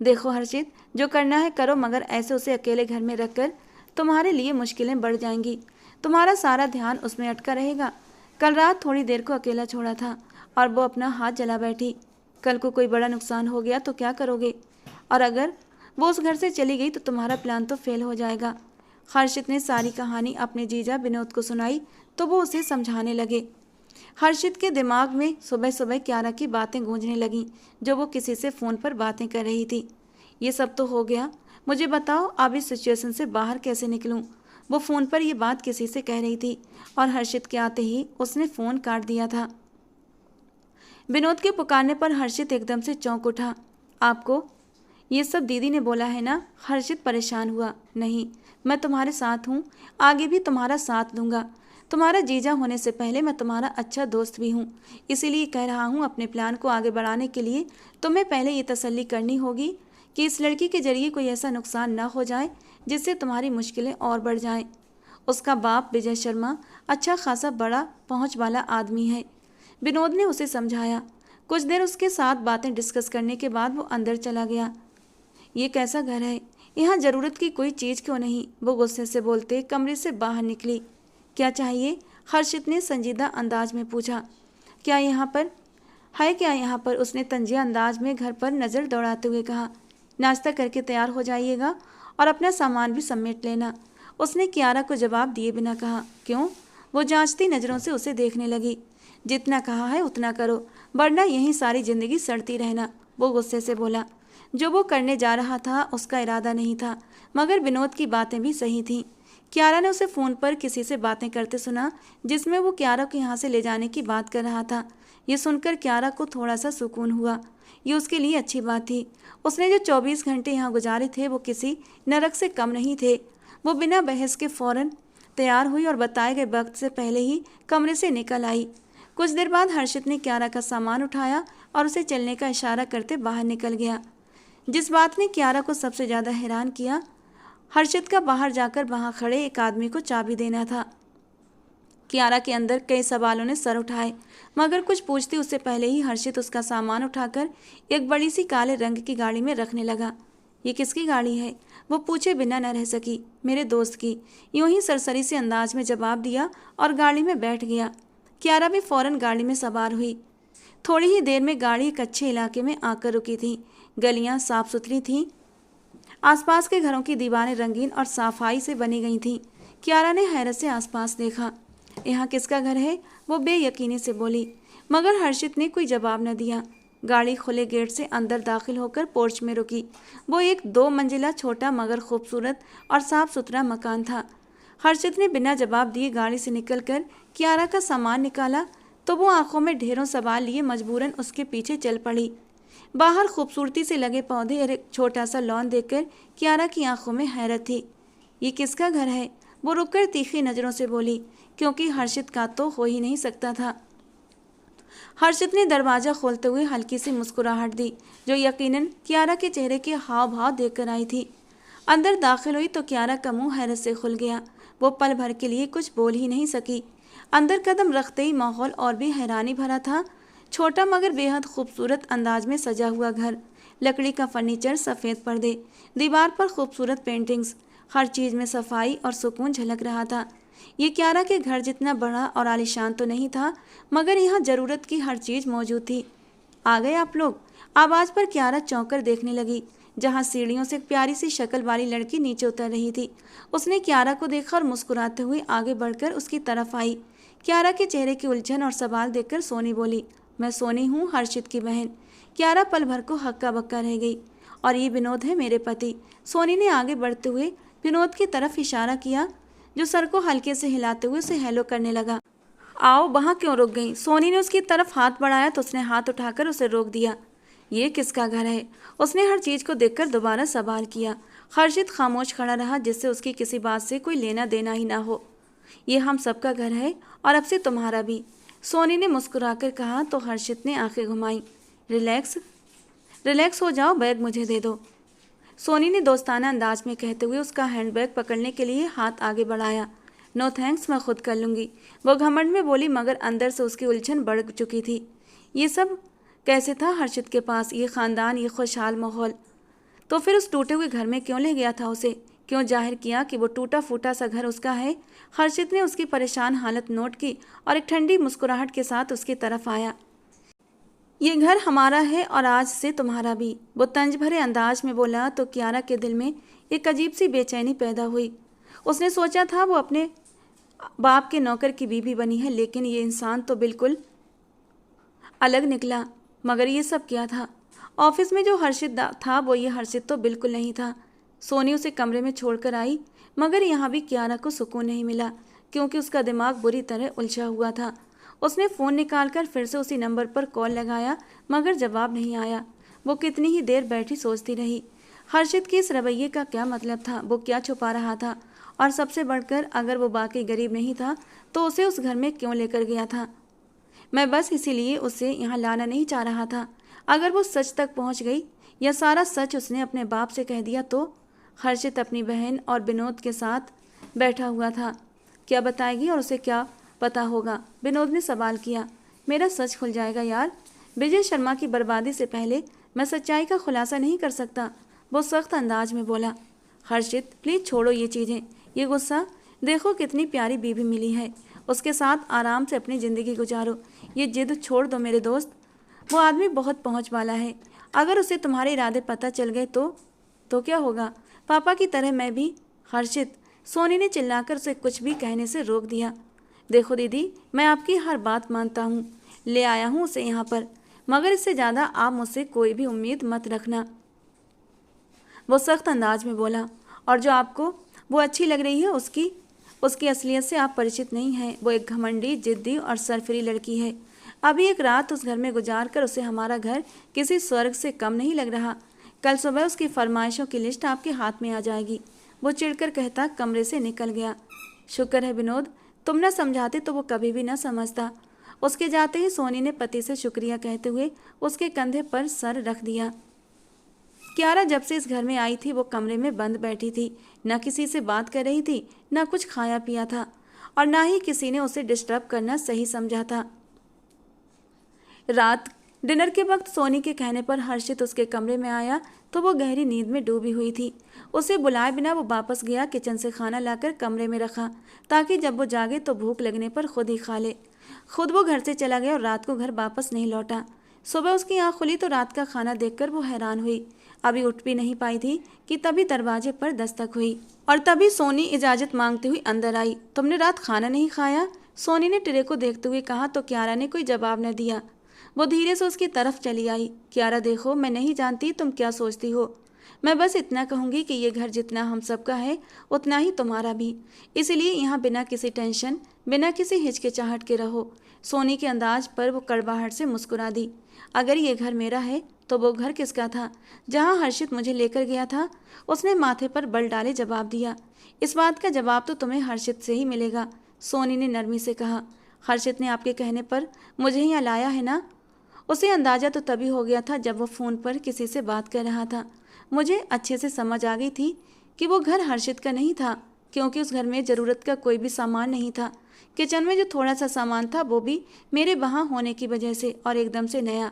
देखो हर्षित, जो करना है करो, मगर ऐसे उसे अकेले घर में रखकर तुम्हारे लिए मुश्किलें बढ़ जाएंगी। तुम्हारा सारा ध्यान उसमें अटका रहेगा। कल रात थोड़ी देर को अकेला छोड़ा था और वो अपना हाथ जला बैठी। कल को कोई बड़ा नुकसान हो गया तो क्या करोगे? और अगर वो उस घर से चली गई तो तुम्हारा प्लान तो फेल हो जाएगा। हर्षित ने सारी कहानी अपने जीजा विनोद को सुनाई तो वो उसे समझाने लगे। हर्षित के दिमाग में सुबह सुबह कियारा की बातें गूंजने लगीं जो वो किसी से फ़ोन पर बातें कर रही थी। ये सब तो हो गया, मुझे बताओ अब इस सिचुएशन से बाहर कैसे निकलूं? वो फ़ोन पर ये बात किसी से कह रही थी और हर्षित के आते ही उसने फ़ोन काट दिया था। विनोद के पुकारने पर हर्षित एकदम से चौंक उठा। आपको ये सब दीदी ने बोला है ना? हर्षित परेशान हुआ। नहीं, मैं तुम्हारे साथ हूँ, आगे भी तुम्हारा साथ दूंगा। तुम्हारा जीजा होने से पहले मैं तुम्हारा अच्छा दोस्त भी हूँ, इसीलिए कह रहा हूँ अपने प्लान को आगे बढ़ाने के लिए तुम्हें पहले ये तसल्ली करनी होगी कि इस लड़की के जरिए कोई ऐसा नुकसान न हो जाए जिससे तुम्हारी मुश्किलें और बढ़ जाएं। उसका बाप विजय शर्मा अच्छा खासा बड़ा पहुँच वाला आदमी है, विनोद ने उसे समझाया। कुछ देर उसके साथ बातें डिस्कस करने के बाद वो अंदर चला गया। ये कैसा घर है, यहाँ ज़रूरत की कोई चीज़ क्यों नहीं? वो गुस्से से बोलते कमरे से बाहर निकली। क्या चाहिए? हर्षित ने संजीदा अंदाज में पूछा। क्या यहाँ पर उसने तंजिया अंदाज में घर पर नज़र दौड़ाते हुए कहा। नाश्ता करके तैयार हो जाइएगा और अपना सामान भी समेट लेना, उसने कियारा को जवाब दिए बिना कहा। क्यों? वो जांचती नज़रों से उसे देखने लगी। जितना कहा है उतना करो, वरना यहीं सारी ज़िंदगी सड़ती रहना, वो गुस्से से बोला। जो वो करने जा रहा था उसका इरादा नहीं था, मगर विनोद की बातें भी सही थीं। कियारा ने उसे फ़ोन पर किसी से बातें करते सुना जिसमें वो कियारा को यहाँ से ले जाने की बात कर रहा था। ये सुनकर कियारा को थोड़ा सा सुकून हुआ। ये उसके लिए अच्छी बात थी। उसने जो 24 घंटे यहाँ गुजारे थे वो किसी नरक से कम नहीं थे। वो बिना बहस के फ़ौरन तैयार हुई और बताए गए वक्त से पहले ही कमरे से निकल आई। कुछ देर बाद हर्षित ने कियारा का सामान उठाया और उसे चलने का इशारा करते बाहर निकल गया। जिस बात ने कियारा को सबसे ज़्यादा हैरान किया, हर्षित का बाहर जाकर वहां खड़े एक आदमी को चाबी देना था। कियारा के अंदर कई सवालों ने सर उठाए, मगर कुछ पूछती उससे पहले ही हर्षित उसका सामान उठाकर एक बड़ी सी काले रंग की गाड़ी में रखने लगा। ये किसकी गाड़ी है? वो पूछे बिना न रह सकी। मेरे दोस्त की, यूं ही सरसरी से अंदाज में जवाब दिया और गाड़ी में बैठ गया। कियारा भी फौरन गाड़ी में सवार हुई। थोड़ी ही देर में गाड़ी एक अच्छे इलाके में आकर रुकी थी। गलियां साफ सुथरी थीं आसपास के घरों की दीवारें रंगीन और सफाई से बनी गई थीं। कियारा ने हैरत से आसपास देखा। यहाँ किसका घर है? वो बेयकीनी से बोली, मगर हर्षित ने कोई जवाब न दिया। गाड़ी खुले गेट से अंदर दाखिल होकर पोर्च में रुकी। वो एक 2 मंजिला छोटा मगर खूबसूरत और साफ सुथरा मकान था। हर्षित ने बिना जवाब दिए गाड़ी से निकलकर कियारा का सामान निकाला तो वो आंखों में ढेरों सवाल लिए मजबूरन उसके पीछे चल पड़ी। बाहर खूबसूरती से लगे पौधे और एक छोटा सा लॉन देखकर कियारा की आंखों में हैरत थी। ये किसका घर है? वो रुककर तीखी नज़रों से बोली, क्योंकि हर्षित का तो हो ही नहीं सकता था। हर्षित ने दरवाज़ा खोलते हुए हल्की सी मुस्कुराहट दी, जो यकीनन कियारा के चेहरे के हाव भाव देखकर आई थी। अंदर दाखिल हुई तो कियारा का मुंह हैरत से खुल गया। वो पल भर के लिए कुछ बोल ही नहीं सकी। अंदर कदम रखते ही माहौल और भी हैरानी भरा था। छोटा मगर बेहद खूबसूरत अंदाज में सजा हुआ घर, लकड़ी का फर्नीचर, सफ़ेद पर्दे, दीवार पर खूबसूरत पेंटिंग्स, हर चीज़ में सफाई और सुकून झलक रहा था। ये कियारा के घर जितना बड़ा और आलीशान तो नहीं था, मगर यहाँ ज़रूरत की हर चीज़ मौजूद थी। आ गए आप लोग? आवाज़ पर कियारा चौंक कर देखने लगी, जहाँ सीढ़ियों से एक प्यारी सी शक्ल वाली लड़की नीचे उतर रही थी। उसने कियारा को देखा और मुस्कुराते हुए आगे बढ़कर उसकी तरफ आई। कियारा के चेहरे की उलझन और सवाल देखकर सोनी बोली, मैं सोनी हूँ, हर्षित की बहन। कियारा पल भर को हक्का बक्का रह गई। और ये विनोद है, मेरे पति। सोनी ने आगे बढ़ते हुए विनोद की तरफ इशारा किया, जो सर को हल्के से हिलाते हुए उसे हेलो करने लगा। आओ, वहाँ क्यों रुक गई? सोनी ने उसकी तरफ हाथ बढ़ाया तो उसने हाथ उठाकर उसे रोक दिया। ये किसका घर है? उसने हर चीज़ को देखकर दोबारा सवाल किया। हर्षित खामोश खड़ा रहा, जिससे उसकी किसी बात से कोई लेना देना ही ना हो। ये हम सबका घर है और अब से तुम्हारा भी, सोनी ने मुस्कुराकर कहा तो हर्षित ने आंखें घुमाई। रिलैक्स रिलैक्स हो जाओ, बैग मुझे दे दो, सोनी ने दोस्ताना अंदाज में कहते हुए उसका हैंडबैग पकड़ने के लिए हाथ आगे बढ़ाया। नो थैंक्स, मैं खुद कर लूँगी, वो घमंड में बोली, मगर अंदर से उसकी उलझन बढ़ चुकी थी। ये सब कैसे था हर्षित के पास? ये ख़ानदान, ये खुशहाल माहौल। तो फिर उस टूटे हुए घर में क्यों ले गया था उसे? क्यों जाहिर किया कि वो टूटा फूटा सा घर उसका है? हर्षित ने उसकी परेशान हालत नोट की और एक ठंडी मुस्कुराहट के साथ उसकी तरफ आया। ये घर हमारा है और आज से तुम्हारा भी, वो तंज भरे अंदाज में बोला तो कियारा के दिल में एक अजीब सी बेचैनी पैदा हुई। उसने सोचा था वो अपने बाप के नौकर की बीवी बनी है, लेकिन ये इंसान तो बिल्कुल अलग निकला। मगर ये सब क्या था? ऑफिस में जो हर्षित था वो ये हर्षित तो बिल्कुल नहीं था। सोनी उसे कमरे में छोड़कर आई, मगर यहाँ भी कियारा को सुकून नहीं मिला, क्योंकि उसका दिमाग बुरी तरह उलझा हुआ था। उसने फ़ोन निकालकर फिर से उसी नंबर पर कॉल लगाया, मगर जवाब नहीं आया। वो कितनी ही देर बैठी सोचती रही, हर्षित के इस रवैये का क्या मतलब था? वो क्या छुपा रहा था? और सबसे बढ़कर, अगर वो वाकई गरीब नहीं था तो उसे उस घर में क्यों लेकर गया था? मैं बस इसीलिए उसे यहाँ लाना नहीं चाह रहा था। अगर वो सच तक पहुँच गई या सारा सच उसने अपने बाप से कह दिया तो? हर्षित अपनी बहन और विनोद के साथ बैठा हुआ था, क्या बताएगी और उसे क्या पता होगा? विनोद ने सवाल किया। मेरा सच खुल जाएगा यार, विजय शर्मा की बर्बादी से पहले मैं सच्चाई का खुलासा नहीं कर सकता, वो सख्त अंदाज में बोला। हर्षित, प्लीज़ छोड़ो ये चीज़ें, ये गुस्सा। देखो कितनी प्यारी बीवी मिली है, उसके साथ आराम से अपनी ज़िंदगी गुजारो। ये जिद छोड़ दो मेरे दोस्त, वो आदमी बहुत पहुंच वाला है। अगर उसे तुम्हारे इरादे पता चल गए तो क्या होगा? पापा की तरह मैं भी। हर्षित, सोनी ने चिल्लाकर उसे कुछ भी कहने से रोक दिया। देखो दीदी, मैं आपकी हर बात मानता हूँ, ले आया हूँ उसे यहाँ पर, मगर इससे ज़्यादा आप मुझसे कोई भी उम्मीद मत रखना, वो सख्त अंदाज में बोला। और जो आपको वो अच्छी लग रही है उसकी असलियत से आप परिचित नहीं हैं। वो एक घमंडी, जिद्दी और सरफरी लड़की है। अभी एक रात उस घर में गुजार कर उसे हमारा घर किसी स्वर्ग से कम नहीं लग रहा। कल सुबह उसकी फरमाइशों की लिस्ट आपके हाथ में आ जाएगी, वो चिढ़कर कहता कमरे से निकल गया। शुक्र है विनोद, तुम न समझाते तो वो कभी भी न समझता। उसके जाते ही सोनी ने पति से शुक्रिया कहते हुए उसके कंधे पर सर रख दिया। कियारा जब से इस घर में आई थी वो कमरे में बंद बैठी थी, न किसी से बात कर रही थी, न कुछ खाया पिया था, और न ही किसी ने उसे डिस्टर्ब करना सही समझा था। रात डिनर के वक्त सोनी के कहने पर हर्षित उसके कमरे में आया तो वो गहरी नींद में डूबी हुई थी। उसे बुलाए बिना वो वापस गया, किचन से खाना लाकर कमरे में रखा ताकि जब वो जागे तो भूख लगने पर खुद ही खा ले। खुद वो घर से चला गया और रात को घर वापस नहीं लौटा। सुबह उसकी आँख खुली तो रात का खाना देखकर वो हैरान हुई। अभी उठ भी नहीं पाई थी कि तभी दरवाजे पर दस्तक हुई और तभी सोनी इजाज़त मांगते हुए अंदर आई। तुमने रात खाना नहीं खाया? सोनी ने ट्रे को देखते हुए कहा तो क्यारा ने कोई जवाब न दिया। वो धीरे से उसकी तरफ चली आई। क्यारा देखो, मैं नहीं जानती तुम क्या सोचती हो। मैं बस इतना कहूँगी कि ये घर जितना हम सबका है उतना ही तुम्हारा भी, इसलिए यहाँ बिना किसी टेंशन, बिना किसी हिचकिचाहट के रहो। सोनी के अंदाज पर वो कड़वाहट से मुस्कुरा दी। अगर ये घर मेरा है तो वो घर किसका था जहाँ हर्षित मुझे लेकर गया था? उसने माथे पर बल डाले जवाब दिया। इस बात का जवाब तो तुम्हें हर्षित से ही मिलेगा, सोनी ने नरमी से कहा। हर्षित ने आपके कहने पर मुझे यहाँ लाया है ना? उसे अंदाजा तो तभी हो गया था जब वो फ़ोन पर किसी से बात कर रहा था। मुझे अच्छे से समझ आ गई थी कि वो घर हर्षित का नहीं था, क्योंकि उस घर में ज़रूरत का कोई भी सामान नहीं था। किचन में जो थोड़ा सा सामान था वो भी मेरे वहाँ होने की वजह से, और एकदम से नया।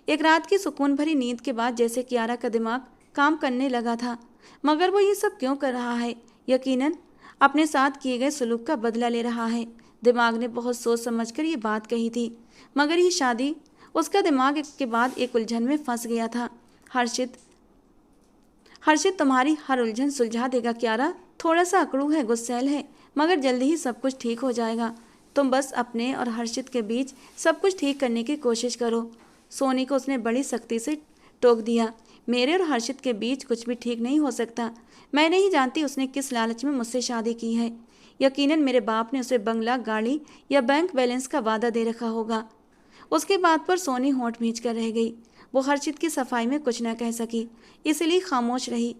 एक रात की सुकून भरी नींद के बाद जैसे क्यारा का दिमाग काम करने लगा था। मगर वो ये सब क्यों कर रहा है? यकीनन अपने साथ किए गए सलूक का बदला ले रहा है। दिमाग ने बहुत सोच समझकर ये बात कही थी, मगर ये शादी उसका दिमाग के बाद एक उलझन में फंस गया था। हर्षित हर्षित तुम्हारी हर उलझन सुलझा देगा क्यारा। थोड़ा सा अकड़ू है, गुस्सैल है, मगर जल्दी ही सब कुछ ठीक हो जाएगा। तुम बस अपने और हर्षित के बीच सब कुछ ठीक करने की कोशिश करो। सोनी को उसने बड़ी सख्ती से टोक दिया। मेरे और हर्षित के बीच कुछ भी ठीक नहीं हो सकता। मैं नहीं जानती उसने किस लालच में मुझसे शादी की है। यकीनन मेरे बाप ने उसे बंगला, गाड़ी या बैंक बैलेंस का वादा दे रखा होगा। उसके बात पर सोनी होंठ भींच कर रह गई। वो हर्षित की सफाई में कुछ न कह सकी, इसलिए खामोश रही।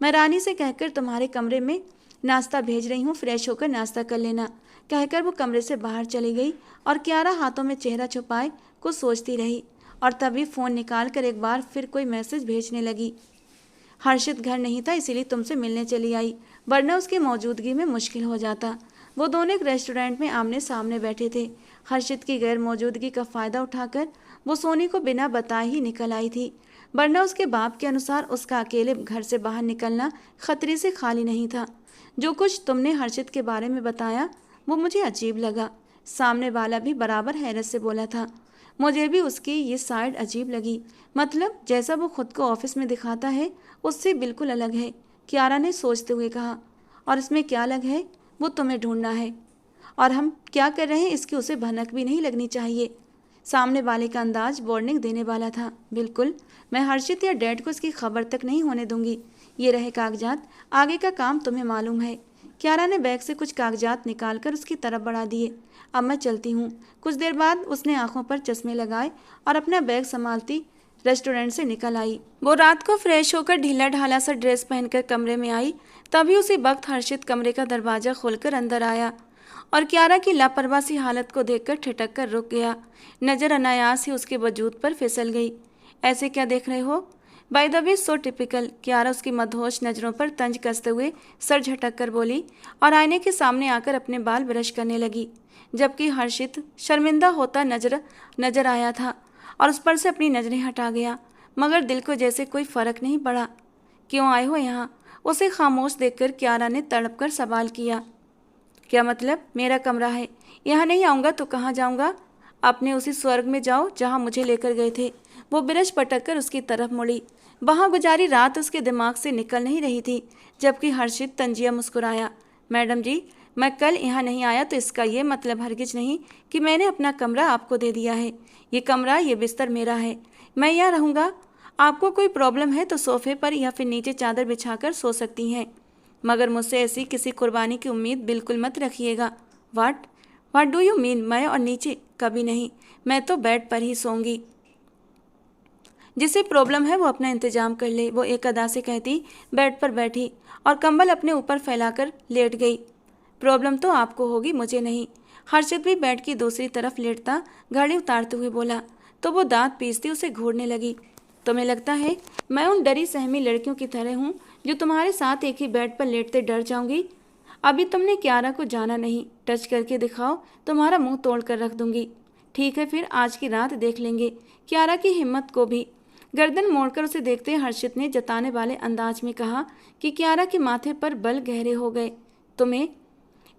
मैं रानी से कहकर तुम्हारे कमरे में नाश्ता भेज रही हूँ, फ्रेश होकर नाश्ता कर लेना, कहकर वो कमरे से बाहर चली गई और क्यारा हाथों में चेहरा छुपाए कुछ सोचती रही। और तभी फ़ोन निकाल कर एक बार फिर कोई मैसेज भेजने लगी। हर्षित घर नहीं था, इसीलिए तुमसे मिलने चली आई, वरना उसकी मौजूदगी में मुश्किल हो जाता। वो दोनों एक रेस्टोरेंट में आमने सामने बैठे थे। हर्षित की गैर मौजूदगी का फ़ायदा उठाकर वो सोनी को बिना बताए ही निकल आई थी, वरना उसके बाप के अनुसार उसका अकेले घर से बाहर निकलना खतरे से खाली नहीं था। जो कुछ तुमने हर्षित के बारे में बताया वो मुझे अजीब लगा। सामने वाला भी बराबर हैरत से बोला था। मुझे भी उसकी ये साइड अजीब लगी, मतलब जैसा वो खुद को ऑफिस में दिखाता है उससे बिल्कुल अलग है, क्यारा ने सोचते हुए कहा। और इसमें क्या अलग है? वो तुम्हें ढूंढना है, और हम क्या कर रहे हैं इसकी उसे भनक भी नहीं लगनी चाहिए। सामने वाले का अंदाज वार्निंग देने वाला था। बिल्कुल, मैं हर्षित या डैड को इसकी खबर तक नहीं होने दूंगी। ये रहे कागजात, आगे का काम तुम्हें मालूम है। क्यारा ने बैग से कुछ कागजात निकालकर उसकी तरफ बढ़ा दिए। अब मैं चलती हूँ। कुछ देर बाद उसने आंखों पर चश्मे लगाए और अपना बैग संभालती रेस्टोरेंट से निकल आई। वो रात को फ्रेश होकर ढीला ढाला सा ड्रेस पहनकर कमरे में आई। तभी उसी वक्त हर्षित कमरे का दरवाजा खोलकर अंदर आया और क्यारा की लापरवाह सी हालत को देखकर ठिठक कर रुक गया। नज़र अनायास ही उसके वजूद पर फिसल गई। ऐसे क्या देख रहे हो? By the way, so typical. Kiara उसकी मदहोश नज़रों पर तंज कसते हुए सर झटक कर बोली और आईने के सामने आकर अपने बाल ब्रश करने लगी, जबकि हर्षित शर्मिंदा होता नजर आया था और उस पर से अपनी नज़रें हटा गया, मगर दिल को जैसे कोई फ़र्क नहीं पड़ा। क्यों आए हो यहाँ? उसे खामोश देखकर क्यारा ने तड़प कर सवाल किया। क्या मतलब? मेरा कमरा है, यहाँ नहीं आऊँगा तो कहाँ जाऊँगा? अपने उसी स्वर्ग में जाओ जहाँ मुझे लेकर गए थे। वो ब्रश पटक कर उसकी तरफ मुड़ी। वहाँ गुजारी रात उसके दिमाग से निकल नहीं रही थी, जबकि हर्षित तंजिया मुस्कुराया। मैडम जी, मैं कल यहाँ नहीं आया तो इसका ये मतलब हरगिज नहीं कि मैंने अपना कमरा आपको दे दिया है। ये कमरा, ये बिस्तर मेरा है, मैं यहाँ रहूँगा। आपको कोई प्रॉब्लम है तो सोफे पर या फिर नीचे चादर बिछाकर सो सकती हैं, मगर मुझसे ऐसी किसी कुर्बानी की उम्मीद बिल्कुल मत रखिएगा। What do you mean? मैं और नीचे? कभी नहीं, मैं तो बेड पर ही सोऊंगी। जिसे प्रॉब्लम है वो अपना इंतजाम कर ले, वो एक अदा से कहती बेड पर बैठी और कंबल अपने ऊपर फैलाकर लेट गई। प्रॉब्लम तो आपको होगी, मुझे नहीं। हर्षित भी बेड की दूसरी तरफ लेटता घड़ी उतारते हुए बोला, तो वो दांत पीसती उसे घूरने लगी। तुम्हें लगता है मैं उन डरी सहमी लड़कियों की तरह हूँ जो तुम्हारे साथ एक ही बेड पर लेटते डर जाऊंगी? अभी तुमने क्यारा को जाना नहीं, टच करके दिखाओ, तुम्हारा मुंह तोड़ कर रख दूंगी। ठीक है, फिर आज की रात देख लेंगे क्यारा की हिम्मत को भी। गर्दन मोड़कर उसे देखते हर्षित ने जताने वाले अंदाज में कहा कि क्यारा के माथे पर बल गहरे हो गए। तुम्हें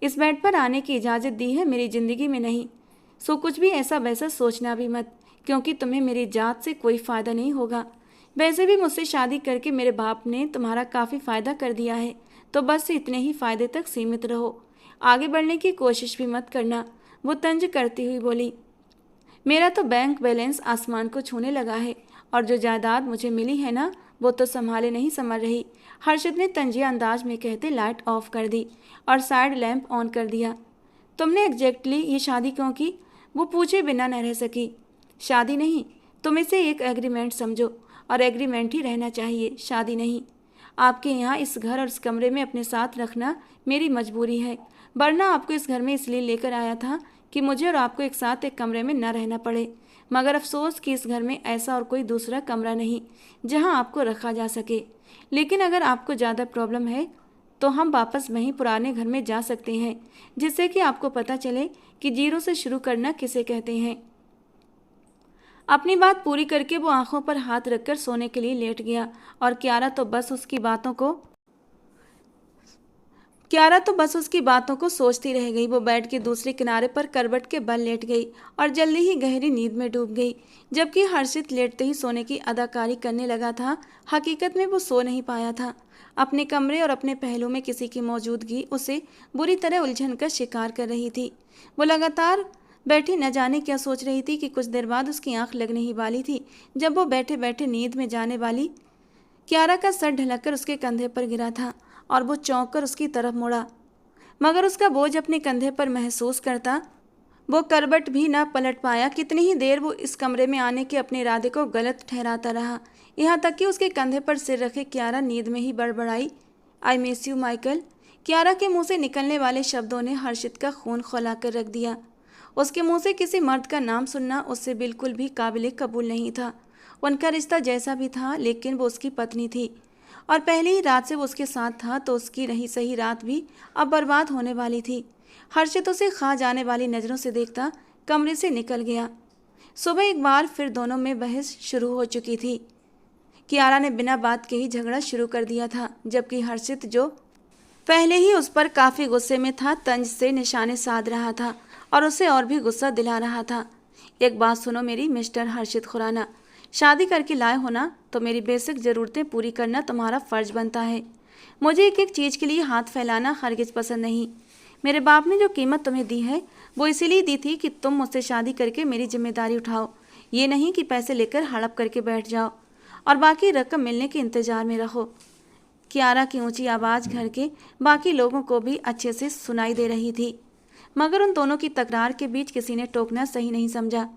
इस बेड पर आने की इजाज़त दी है, मेरी ज़िंदगी में नहीं। सो कुछ भी ऐसा वैसा सोचना भी मत, क्योंकि तुम्हें मेरी जात से कोई फ़ायदा नहीं होगा। वैसे भी मुझसे शादी करके मेरे बाप ने तुम्हारा काफ़ी फ़ायदा कर दिया है, तो बस इतने ही फ़ायदे तक सीमित रहो, आगे बढ़ने की कोशिश भी मत करना, वो तंज करती हुई बोली। मेरा तो बैंक बैलेंस आसमान को छूने लगा है, और जो जायदाद मुझे मिली है ना, वो तो संभाले नहीं संभल रही, हर्षित ने तंजिया अंदाज में कहते लाइट ऑफ कर दी और साइड लैंप ऑन कर दिया। तुमने एग्जैक्टली ये शादी क्यों की? वो पूछे बिना न रह सकी। शादी नहीं, तुम इसे एक एग्रीमेंट समझो, और एग्रीमेंट ही रहना चाहिए, शादी नहीं। आपके यहाँ इस घर और इस कमरे में अपने साथ रखना मेरी मजबूरी है, वरना आपको इस घर में इसलिए लेकर आया था कि मुझे और आपको एक साथ एक कमरे में न रहना पड़े। मगर अफसोस कि इस घर में ऐसा और कोई दूसरा कमरा नहीं जहाँ आपको रखा जा सके। लेकिन अगर आपको ज़्यादा प्रॉब्लम है तो हम वापस वहीं पुराने घर में जा सकते हैं, जिससे कि आपको पता चले कि जीरो से शुरू करना किसे कहते हैं। अपनी बात पूरी करके वो आंखों पर हाथ रखकर सोने के लिए लेट गया, और क्यारा तो बस उसकी बातों को सोचती रह गई। वो बेड के दूसरे किनारे पर करवट के बल लेट गई और जल्दी ही गहरी नींद में डूब गई, जबकि हर्षित लेटते ही सोने की अदाकारी करने लगा था। हकीकत में वो सो नहीं पाया था। अपने कमरे और अपने पहलू में किसी की मौजूदगी उसे बुरी तरह उलझन का शिकार कर रही थी। वो लगातार बैठी न जाने क्या सोच रही थी कि कुछ देर बाद उसकी आंख लगने ही वाली थी, जब वो बैठे बैठे नींद में जाने वाली क्यारा का सर ढलककर उसके कंधे पर गिरा था, और वो चौंक कर उसकी तरफ मुड़ा। मगर उसका बोझ अपने कंधे पर महसूस करता वो करवट भी न पलट पाया। कितनी ही देर वो इस कमरे में आने के अपने इरादे को गलत ठहराता रहा, यहाँ तक कि उसके कंधे पर सिर रखे क्यारा नींद में ही बड़बड़ाई, आई मिस यू माइकल। क्यारा के मुंह से निकलने वाले शब्दों ने हर्षित का खून खौला कर रख दिया। उसके मुंह से किसी मर्द का नाम सुनना उससे बिल्कुल भी काबिल कबूल नहीं था। उनका रिश्ता जैसा भी था, लेकिन वो उसकी पत्नी थी, और पहली ही रात से वो उसके साथ था, तो उसकी रही सही रात भी अब बर्बाद होने वाली थी। हर्षित उसे खा जाने वाली नज़रों से देखता कमरे से निकल गया। सुबह एक बार फिर दोनों में बहस शुरू हो चुकी थी। क्यारा ने बिना बात के ही झगड़ा शुरू कर दिया था, जबकि हर्षित, जो पहले ही उस पर काफ़ी गुस्से में था, तंज से निशाने साध रहा था और उसे और भी गुस्सा दिला रहा था। एक बात सुनो मेरी मिस्टर हर्षित खुराना, शादी करके लाए हो ना, तो मेरी बेसिक ज़रूरतें पूरी करना तुम्हारा फ़र्ज बनता है। मुझे एक एक चीज़ के लिए हाथ फैलाना हरगिज़ पसंद नहीं। मेरे बाप ने जो कीमत तुम्हें दी है वो इसीलिए दी थी कि तुम मुझसे शादी करके मेरी जिम्मेदारी उठाओ, ये नहीं कि पैसे लेकर हड़प करके बैठ जाओ और बाकी रकम मिलने के इंतज़ार में रहो। क्यारा की ऊंची आवाज़ घर के बाकी लोगों को भी अच्छे से सुनाई दे रही थी, मगर उन दोनों की तकरार के बीच किसी ने टोकना सही नहीं समझा।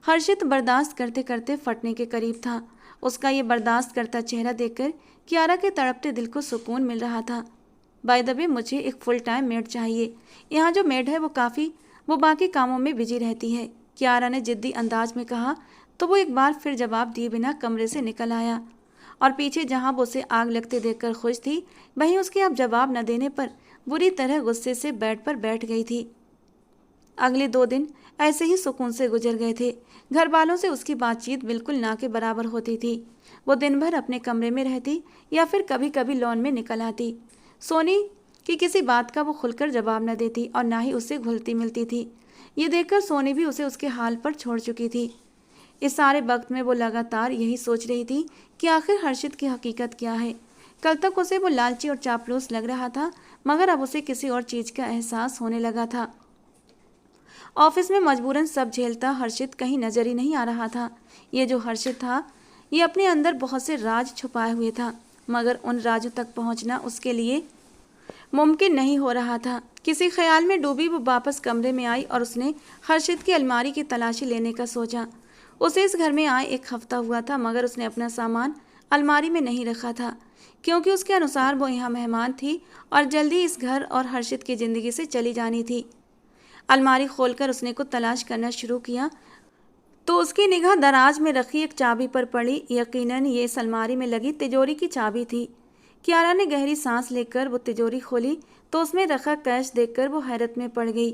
हर्षित बर्दाश्त करते करते फटने के करीब था। उसका ये बर्दाश्त करता चेहरा देखकर क्यारा के तड़पते दिल को सुकून मिल रहा था। बाय द वे, मुझे एक फुल टाइम मेड चाहिए। यहाँ जो मेड है वो बाकी कामों में बिजी रहती है, क्यारा ने जिद्दी अंदाज में कहा। तो वो एक बार फिर जवाब दिए बिना कमरे से निकल आया, और पीछे जहाँ वो उसे आग लगते देखकर खुश थी, वहीं उसके अब जवाब न देने पर बुरी तरह गुस्से से बेड पर बैठ गई थी। अगले 2 दिन ऐसे ही सुकून से गुजर गए थे। घर वालों से उसकी बातचीत बिल्कुल ना के बराबर होती थी। वो दिन भर अपने कमरे में रहती या फिर कभी कभी लॉन में निकल आती। सोनी की किसी बात का वो खुलकर जवाब न देती और ना ही उससे घुलती मिलती थी। ये देखकर सोनी भी उसे उसके हाल पर छोड़ चुकी थी। इस सारे वक्त में वो लगातार यही सोच रही थी कि आखिर हर्षित की हकीकत क्या है। कल तक उसे वो लालची और चापलूस लग रहा था, मगर अब उसे किसी और चीज़ का एहसास होने लगा था। ऑफिस में मजबूरन सब झेलता हर्षित कहीं नजर ही नहीं आ रहा था। ये जो हर्षित था, ये अपने अंदर बहुत से राज छुपाए हुए था, मगर उन राजों तक पहुंचना उसके लिए मुमकिन नहीं हो रहा था। किसी ख्याल में डूबी वो वापस कमरे में आई और उसने हर्षित की अलमारी की तलाशी लेने का सोचा। उसे इस घर में आए 1 हफ्ता हुआ था, मगर उसने अपना सामान अलमारी में नहीं रखा था, क्योंकि उसके अनुसार वो यहाँ मेहमान थी और जल्दी इस घर और हर्षित की ज़िंदगी से चली जानी थी। अलमारी खोलकर उसने को तलाश करना शुरू किया तो उसकी निगाह दराज में रखी एक चाबी पर पड़ी। यकीनन ये इस अलमारी में लगी तिजोरी की चाबी थी। क्यारा ने गहरी सांस लेकर वो तिजोरी खोली तो उसमें रखा कैश देखकर वो हैरत में पड़ गई।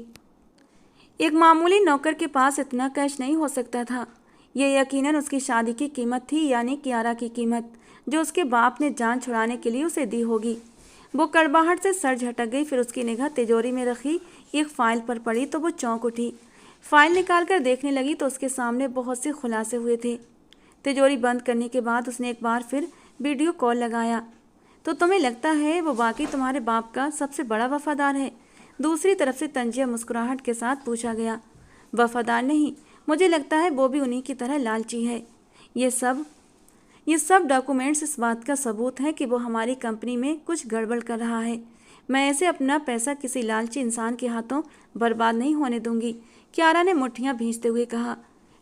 एक मामूली नौकर के पास इतना कैश नहीं हो सकता था। ये यकीनन उसकी शादी की कीमत थी, यानी क्यारा की कीमत, जो उसके बाप ने जान छुड़ाने के लिए उसे दी होगी। वो कड़वाहट से सर झटक गई। फिर उसकी निगाह तिजोरी में रखी एक फाइल पर पड़ी तो वो चौंक उठी। फाइल निकालकर देखने लगी तो उसके सामने बहुत से खुलासे हुए थे। तिजोरी बंद करने के बाद उसने एक बार फिर वीडियो कॉल लगाया। तो तुम्हें लगता है वो वाकई तुम्हारे बाप का सबसे बड़ा वफादार है? दूसरी तरफ से तंजिया मुस्कुराहट के साथ पूछा गया। वफादार नहीं, मुझे लगता है वो भी उन्हीं की तरह लालची है। ये सब डॉक्यूमेंट्स इस बात का सबूत है कि वो हमारी कंपनी में कुछ गड़बड़ कर रहा है। मैं ऐसे अपना पैसा किसी लालची इंसान के हाथों बर्बाद नहीं होने दूंगी, क्यारा ने मुट्ठियां भींचते हुए कहा।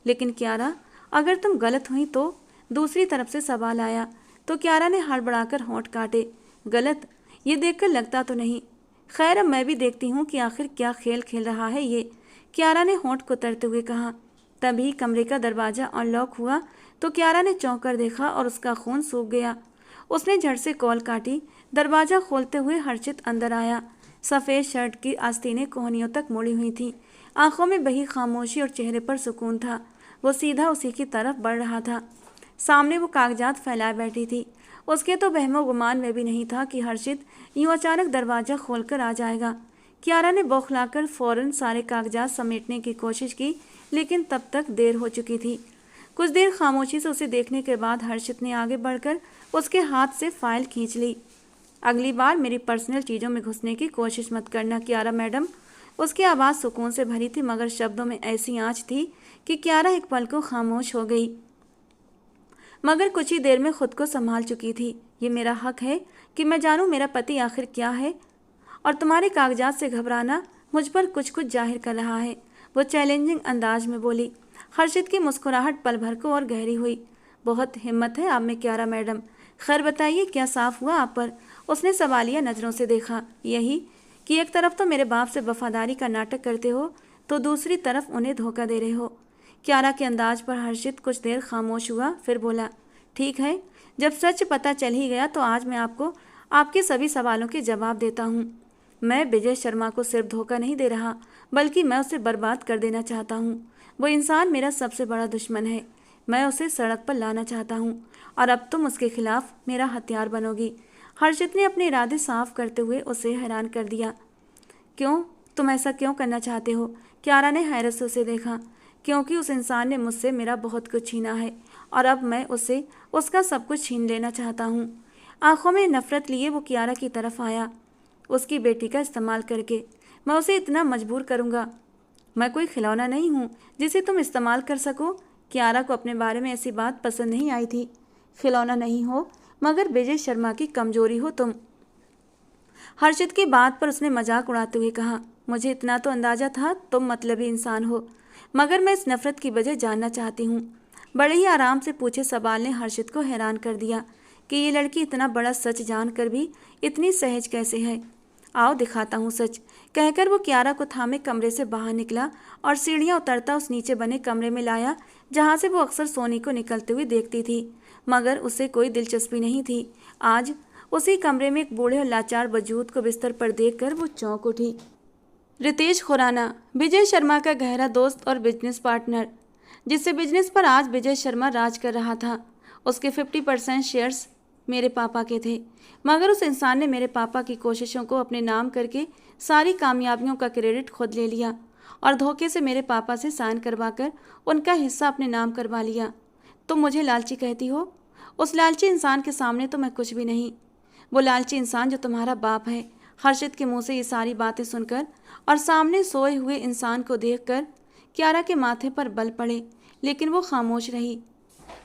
लेकिन क्यारा, अगर तुम गलत हुई तो? दूसरी तरफ से सवाल आया। तो क्यारा ने हड़बड़ाकर होंठ काटे। गलत? ये देखकर लगता तो नहीं। खैर, अब मैं भी देखती हूँ कि आखिर क्या खेल खेल रहा है ये, क्यारा ने होंठ कुतरते हुए कहा। तभी कमरे का दरवाज़ा अनलॉक हुआ तो क्यारा ने चौंक कर देखा और उसका खून सूख गया। उसने झट से कॉल काटी। दरवाज़ा खोलते हुए हर्षित अंदर आया। सफ़ेद शर्ट की आस्तीनें कोहनियों तक मुड़ी हुई थी। आंखों में बही खामोशी और चेहरे पर सुकून था। वो सीधा उसी की तरफ बढ़ रहा था। सामने वो कागजात फैलाए बैठी थी। उसके तो वहमो गुमान में भी नहीं था कि हर्षित यूं अचानक दरवाज़ा खोलकर आ जाएगा। क्यारा ने बौखलाकर फौरन सारे कागजात समेटने की कोशिश की, लेकिन तब तक देर हो चुकी थी। कुछ देर खामोशी से उसे देखने के बाद हर्षित ने आगे बढ़कर उसके हाथ से फाइल खींच ली। अगली बार मेरी पर्सनल चीज़ों में घुसने की कोशिश मत करना क्यारा मैडम। उसकी आवाज़ सुकून से भरी थी, मगर शब्दों में ऐसी आँच थी कि क्यारा एक पल को खामोश हो गई, मगर कुछ ही देर में खुद को संभाल चुकी थी। ये मेरा हक है कि मैं जानूं मेरा पति आखिर क्या है, और तुम्हारे कागजात से घबराना मुझ पर कुछ कुछ जाहिर कर रहा है, वो चैलेंजिंग अंदाज में बोली। हर्षित की मुस्कुराहट पल भर को और गहरी हुई। बहुत हिम्मत है आप में क्यारा मैडम। खैर बताइए, क्या साफ हुआ आप पर? उसने सवालिया नज़रों से देखा। यही कि एक तरफ तो मेरे बाप से वफादारी का नाटक करते हो, तो दूसरी तरफ उन्हें धोखा दे रहे हो। क्यारा के अंदाज पर हर्षित कुछ देर खामोश हुआ, फिर बोला, ठीक है, जब सच पता चल ही गया तो आज मैं आपको आपके सभी सवालों के जवाब देता हूँ। मैं विजय शर्मा को सिर्फ धोखा नहीं दे रहा, बल्कि मैं उसे बर्बाद कर देना चाहता हूँ। वो इंसान मेरा सबसे बड़ा दुश्मन है। मैं उसे सड़क पर लाना चाहता हूँ, और अब तुम उसके खिलाफ मेरा हथियार बनोगी। हर्षित ने अपने इरादे साफ करते हुए उसे हैरान कर दिया। क्यों? तुम ऐसा क्यों करना चाहते हो? क्यारा ने हैरत से उसे देखा। क्योंकि उस इंसान ने मुझसे मेरा बहुत कुछ छीना है, और अब मैं उससे उसका सब कुछ छीन लेना चाहता हूँ। आंखों में नफरत लिए वो क्यारा की तरफ आया। उसकी बेटी का इस्तेमाल करके मैं उसे इतना मजबूर करूँगा। मैं कोई खिलौना नहीं हूँ जिसे तुम इस्तेमाल कर सको। क्यारा को अपने बारे में ऐसी बात पसंद नहीं आई थी। खिलौना नहीं हो, मगर विजय शर्मा की कमजोरी हो तुम। हर्षित की बात पर उसने मजाक उड़ाते हुए कहा, मुझे इतना तो अंदाजा था तुम मतलबी इंसान हो, मगर मैं इस नफरत की वजह जानना चाहती हूँ। बड़े ही आराम से पूछे सवाल ने हर्षित को हैरान कर दिया कि ये लड़की इतना बड़ा सच जानकर भी इतनी सहज कैसे है। आओ दिखाता हूँ सच, कहकर वो क्यारा को थामे कमरे से बाहर निकला और सीढ़ियाँ उतरता उस नीचे बने कमरे में लाया जहाँ से वो अक्सर सोनी को निकलते हुए देखती थी, मगर उसे कोई दिलचस्पी नहीं थी। आज उसी कमरे में एक बूढ़े और लाचार वजूद को बिस्तर पर देखकर वो चौंक उठी। रितेश खुराना, विजय शर्मा का गहरा दोस्त और बिजनेस पार्टनर, जिससे बिजनेस पर आज विजय शर्मा राज कर रहा था। उसके 50% शेयर्स मेरे पापा के थे, मगर उस इंसान ने मेरे पापा की कोशिशों को अपने नाम करके सारी कामयाबियों का क्रेडिट खुद ले लिया और धोखे से मेरे पापा से साइन करवाकर उनका हिस्सा अपने नाम करवा लिया। तुम मुझे लालची कहती हो? उस लालची इंसान के सामने तो मैं कुछ भी नहीं। वो लालची इंसान जो तुम्हारा बाप है। हर्षित के मुंह से ये सारी बातें सुनकर और सामने सोए हुए इंसान को देखकर क्यारा के माथे पर बल पड़े, लेकिन वो खामोश रही।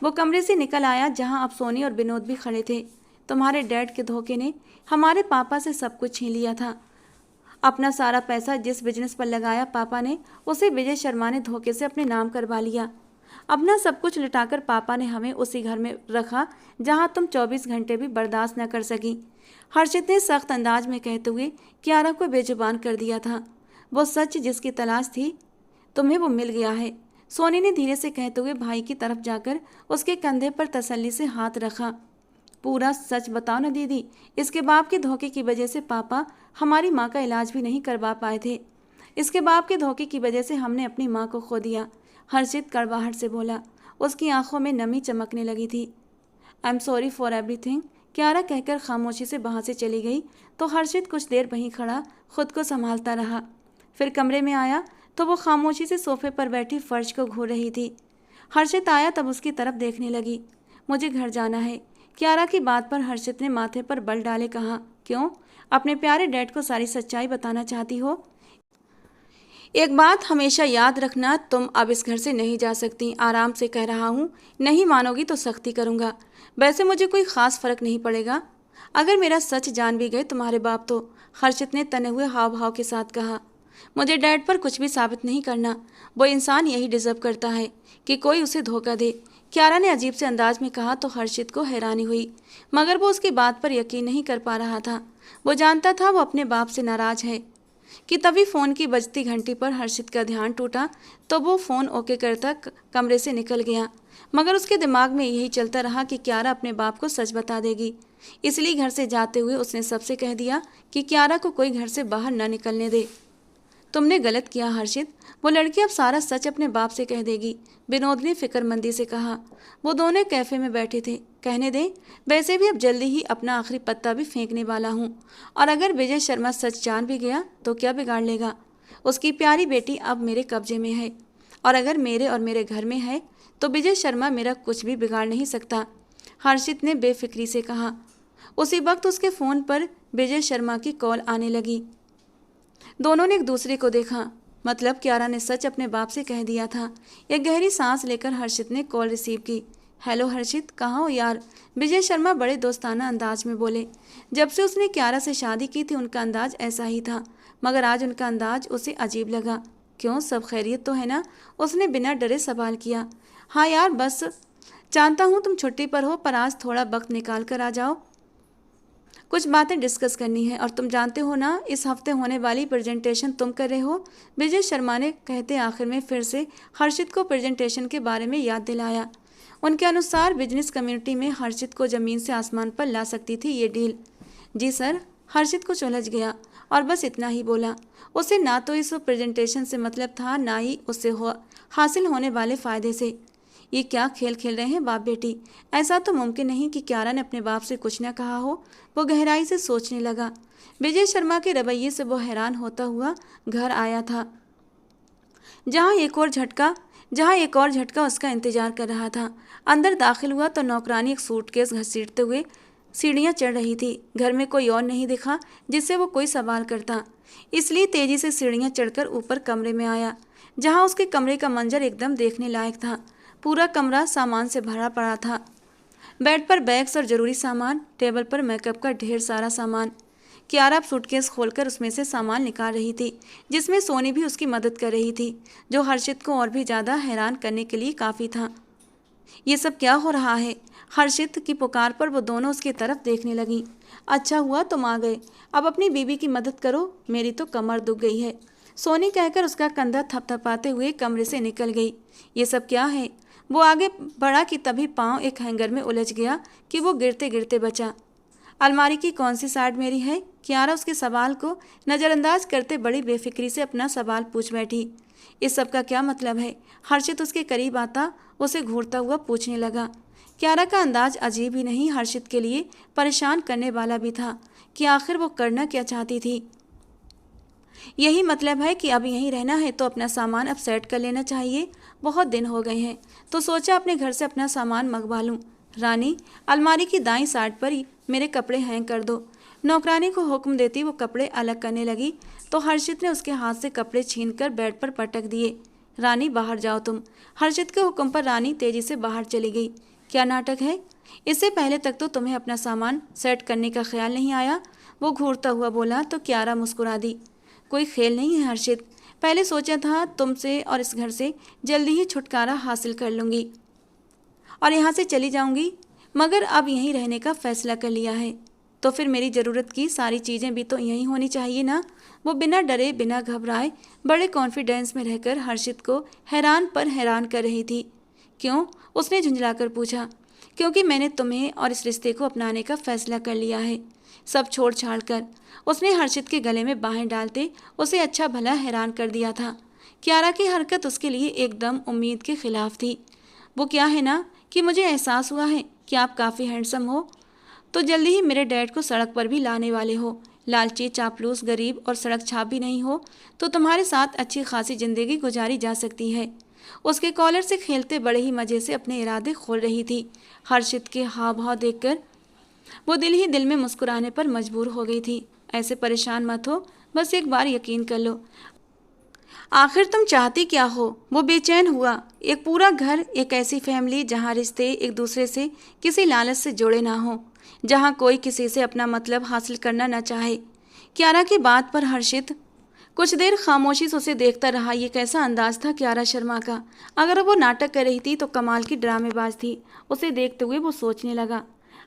वो कमरे से निकल आया जहां अब सोनी और विनोद भी खड़े थे। तुम्हारे डैड के धोखे ने हमारे पापा से सब कुछ छीन लिया था। अपना सारा पैसा जिस बिजनेस पर लगाया पापा ने, उसे विजय शर्मा ने धोखे से अपने नाम करवा लिया। अपना सब कुछ लुटाकर पापा ने हमें उसी घर में रखा जहां तुम 24 घंटे भी बर्दाश्त न कर सकी। हर्षित ने सख्त अंदाज में कहते हुए क्यारा को बेजुबान कर दिया था। वो सच जिसकी तलाश थी, तुम्हें वो मिल गया है। सोनी ने धीरे से कहते हुए भाई की तरफ जाकर उसके कंधे पर तसल्ली से हाथ रखा। पूरा सच बताओ ना दीदी, इसके बाप के धोखे की वजह से पापा हमारी माँ का इलाज भी नहीं करवा पाए थे। इसके बाप के धोखे की वजह से हमने अपनी माँ को खो दिया। हर्षित कड़वाहट से बोला। उसकी आंखों में नमी चमकने लगी थी। I am sorry for everything, Kiara कहकर खामोशी से वहाँ से चली गई तो हर्षित कुछ देर वहीं खड़ा खुद को संभालता रहा। फिर कमरे में आया तो वो खामोशी से सोफे पर बैठी फर्श को घूर रही थी। हर्षित आया तब उसकी तरफ देखने लगी। मुझे घर जाना है। क्यारा की बात पर हर्षित ने माथे पर बल डाले कहा, क्यों? अपने प्यारे डैड को सारी सच्चाई बताना चाहती हो? एक बात हमेशा याद रखना, तुम अब इस घर से नहीं जा सकती। आराम से कह रहा हूँ, नहीं मानोगी तो सख्ती करूँगा। वैसे मुझे कोई ख़ास फ़र्क नहीं पड़ेगा अगर मेरा सच जान भी गए तुम्हारे बाप तो, हर्षित ने तने हुए हाव भाव के साथ कहा। मुझे डैड पर कुछ भी साबित नहीं करना। वो इंसान यही डिज़र्व करता है कि कोई उसे धोखा दे। क्यारा ने अजीब से अंदाज में कहा तो हर्षित को हैरानी हुई, मगर वो उसकी बात पर यकीन नहीं कर पा रहा था। वो जानता था वो अपने बाप से नाराज़ है कि तभी फ़ोन की बजती घंटी पर हर्षित का ध्यान टूटा तो वो फ़ोन ओके करता कमरे से निकल गया। मगर उसके दिमाग में यही चलता रहा कि क्यारा अपने बाप को सच बता देगी। इसलिए घर से जाते हुए उसने सबसे कह दिया कि क्यारा को कोई घर से बाहर न निकलने दे। तुमने गलत किया हर्षित, वो लड़की अब सारा सच अपने बाप से कह देगी, विनोद ने फिक्रमंदी से कहा। वो दोनों कैफ़े में बैठे थे। कहने दें, वैसे भी अब जल्दी ही अपना आखिरी पत्ता भी फेंकने वाला हूँ, और अगर विजय शर्मा सच जान भी गया तो क्या बिगाड़ लेगा? उसकी प्यारी बेटी अब मेरे कब्जे में है, और अगर मेरे और मेरे घर में है तो विजय शर्मा मेरा कुछ भी बिगाड़ नहीं सकता, हर्षित ने बेफिक्री से कहा। उसी वक्त उसके फ़ोन पर विजय शर्मा की कॉल आने लगी। दोनों ने एक दूसरे को देखा। मतलब क्यारा ने सच अपने बाप से कह दिया था। एक गहरी सांस लेकर हर्षित ने कॉल रिसीव की। हेलो हर्षित, कहाँ हो यार? विजय शर्मा बड़े दोस्ताना अंदाज में बोले। जब से उसने क्यारा से शादी की थी उनका अंदाज ऐसा ही था, मगर आज उनका अंदाज उसे अजीब लगा। क्यों, सब खैरियत तो है ना? उसने बिना डरे सवाल किया। हाँ यार, बस जानता हूँ तुम छुट्टी पर हो, पर आज थोड़ा वक्त निकाल कर आ जाओ, कुछ बातें डिस्कस करनी है। और तुम जानते हो ना, इस हफ्ते होने वाली प्रेजेंटेशन तुम कर रहे हो, विजय शर्मा ने कहते आखिर में फिर से हर्षित को प्रेजेंटेशन के बारे में याद दिलाया। उनके अनुसार बिजनेस कम्युनिटी में हर्षित को ज़मीन से आसमान पर ला सकती थी ये डील। जी सर, हर्षित कुछ उलझ गया और बस इतना ही बोला। उसे ना तो इस प्रेजेंटेशन से मतलब था, ना ही उससे हासिल होने वाले फ़ायदे से। ये क्या खेल खेल रहे हैं बाप बेटी? ऐसा तो मुमकिन नहीं कि क्यारा ने अपने बाप से कुछ न कहा हो। वो गहराई से सोचने लगा। विजय शर्मा के रवैये से वो हैरान होता हुआ घर आया था, जहाँ एक और झटका उसका इंतजार कर रहा था। अंदर दाखिल हुआ तो नौकरानी एक सूटकेस घसीटते हुए सीढ़ियाँ चढ़ रही थी। घर में कोई और नहीं दिखा जिससे वो कोई सवाल करता, इसलिए तेजी से सीढ़ियाँ चढ़कर ऊपर कमरे में आया, जहाँ उसके कमरे का मंजर एकदम देखने लायक था। पूरा कमरा सामान से भरा पड़ा था। बेड पर बैग्स और ज़रूरी सामान, टेबल पर मेकअप का ढेर सारा सामान। क्यारा अब सूटकेस खोलकर उसमें से सामान निकाल रही थी, जिसमें सोनी भी उसकी मदद कर रही थी, जो हर्षित को और भी ज़्यादा हैरान करने के लिए काफ़ी था। ये सब क्या हो रहा है? हर्षित की पुकार पर वो दोनों उसकी तरफ देखने लगी। अच्छा हुआ तुम आ गए, अब अपनी बीवी की मदद करो, मेरी तो कमर दुख गई है, सोनी कहकर उसका कंधा थपथपाते हुए कमरे से निकल गई। ये सब क्या है? वो आगे बढ़ा कि तभी पाँव एक हैंगर में उलझ गया कि वो गिरते गिरते बचा। अलमारी की कौन सी साइड मेरी है? क्यारा उसके सवाल को नज़रअंदाज करते बड़ी बेफिक्री से अपना सवाल पूछ बैठी। इस सब का क्या मतलब है? हर्षित उसके करीब आता उसे घूरता हुआ पूछने लगा। क्यारा का अंदाज अजीब ही नहीं, हर्षित के लिए परेशान करने वाला भी था कि आखिर वो करना क्या चाहती थी। यही मतलब है कि अब यहीं रहना है तो अपना सामान अब सेट कर लेना चाहिए, बहुत दिन हो गए हैं, तो सोचा अपने घर से अपना सामान मंगवा लूँ। रानी, अलमारी की दाईं साइड पर ही मेरे कपड़े हैंग कर दो। नौकरानी को हुक्म देती वो कपड़े अलग करने लगी तो हर्षित ने उसके हाथ से कपड़े छीनकर बेड पर पटक दिए। रानी, बाहर जाओ तुम। हर्षित के हुक्म पर रानी तेजी से बाहर चली गई। क्या नाटक है? इससे पहले तक तो तुम्हें अपना सामान सेट करने का ख्याल नहीं आया, वो घूरता हुआ बोला तो क्यारा मुस्कुरा दी। कोई खेल नहीं है हर्षित, पहले सोचा था तुमसे और इस घर से जल्दी ही छुटकारा हासिल कर लूँगी और यहाँ से चली जाऊँगी, मगर अब यहीं रहने का फैसला कर लिया है तो फिर मेरी ज़रूरत की सारी चीज़ें भी तो यहीं होनी चाहिए ना। वो बिना डरे बिना घबराए बड़े कॉन्फिडेंस में रहकर हर्षित को हैरान पर हैरान कर रही थी। क्यों? उसने झुंझलाकर पूछा। क्योंकि मैंने तुम्हें और इस रिश्ते को अपनाने का फैसला कर लिया है, सब छोड़ छाड़ कर। उसने हर्षित के गले में बाहें डालते उसे अच्छा भला हैरान कर दिया था। क्यारा की हरकत उसके लिए एकदम उम्मीद के खिलाफ थी। वो क्या है ना कि मुझे एहसास हुआ है कि आप काफ़ी हैंडसम हो, तो जल्दी ही मेरे डैड को सड़क पर भी लाने वाले हो। लालची, चापलूस, गरीब और सड़क छाप भी नहीं हो, तो तुम्हारे साथ अच्छी खासी ज़िंदगी गुजारी जा सकती है। उसके कॉलर से खेलते बड़े ही मज़े से अपने इरादे खोल रही थी। हर्षित के हाव भाव देखकर वो दिल ही दिल में मुस्कुराने पर मजबूर हो गई थी। ऐसे परेशान मत हो, बस एक बार यकीन कर लो। आखिर तुम चाहती क्या हो? वो बेचैन हुआ। एक पूरा घर, एक ऐसी फैमिली जहाँ रिश्ते एक दूसरे से किसी लालच से जुड़े ना हो, जहाँ कोई किसी से अपना मतलब हासिल करना न चाहे। कियारा की बात पर हर्षित कुछ देर खामोशी से उसे देखता रहा। ये कैसा अंदाज था कियारा शर्मा का। अगर वो नाटक कर रही थी तो कमाल की ड्रामेबाज थी। उसे देखते हुए वो सोचने लगा,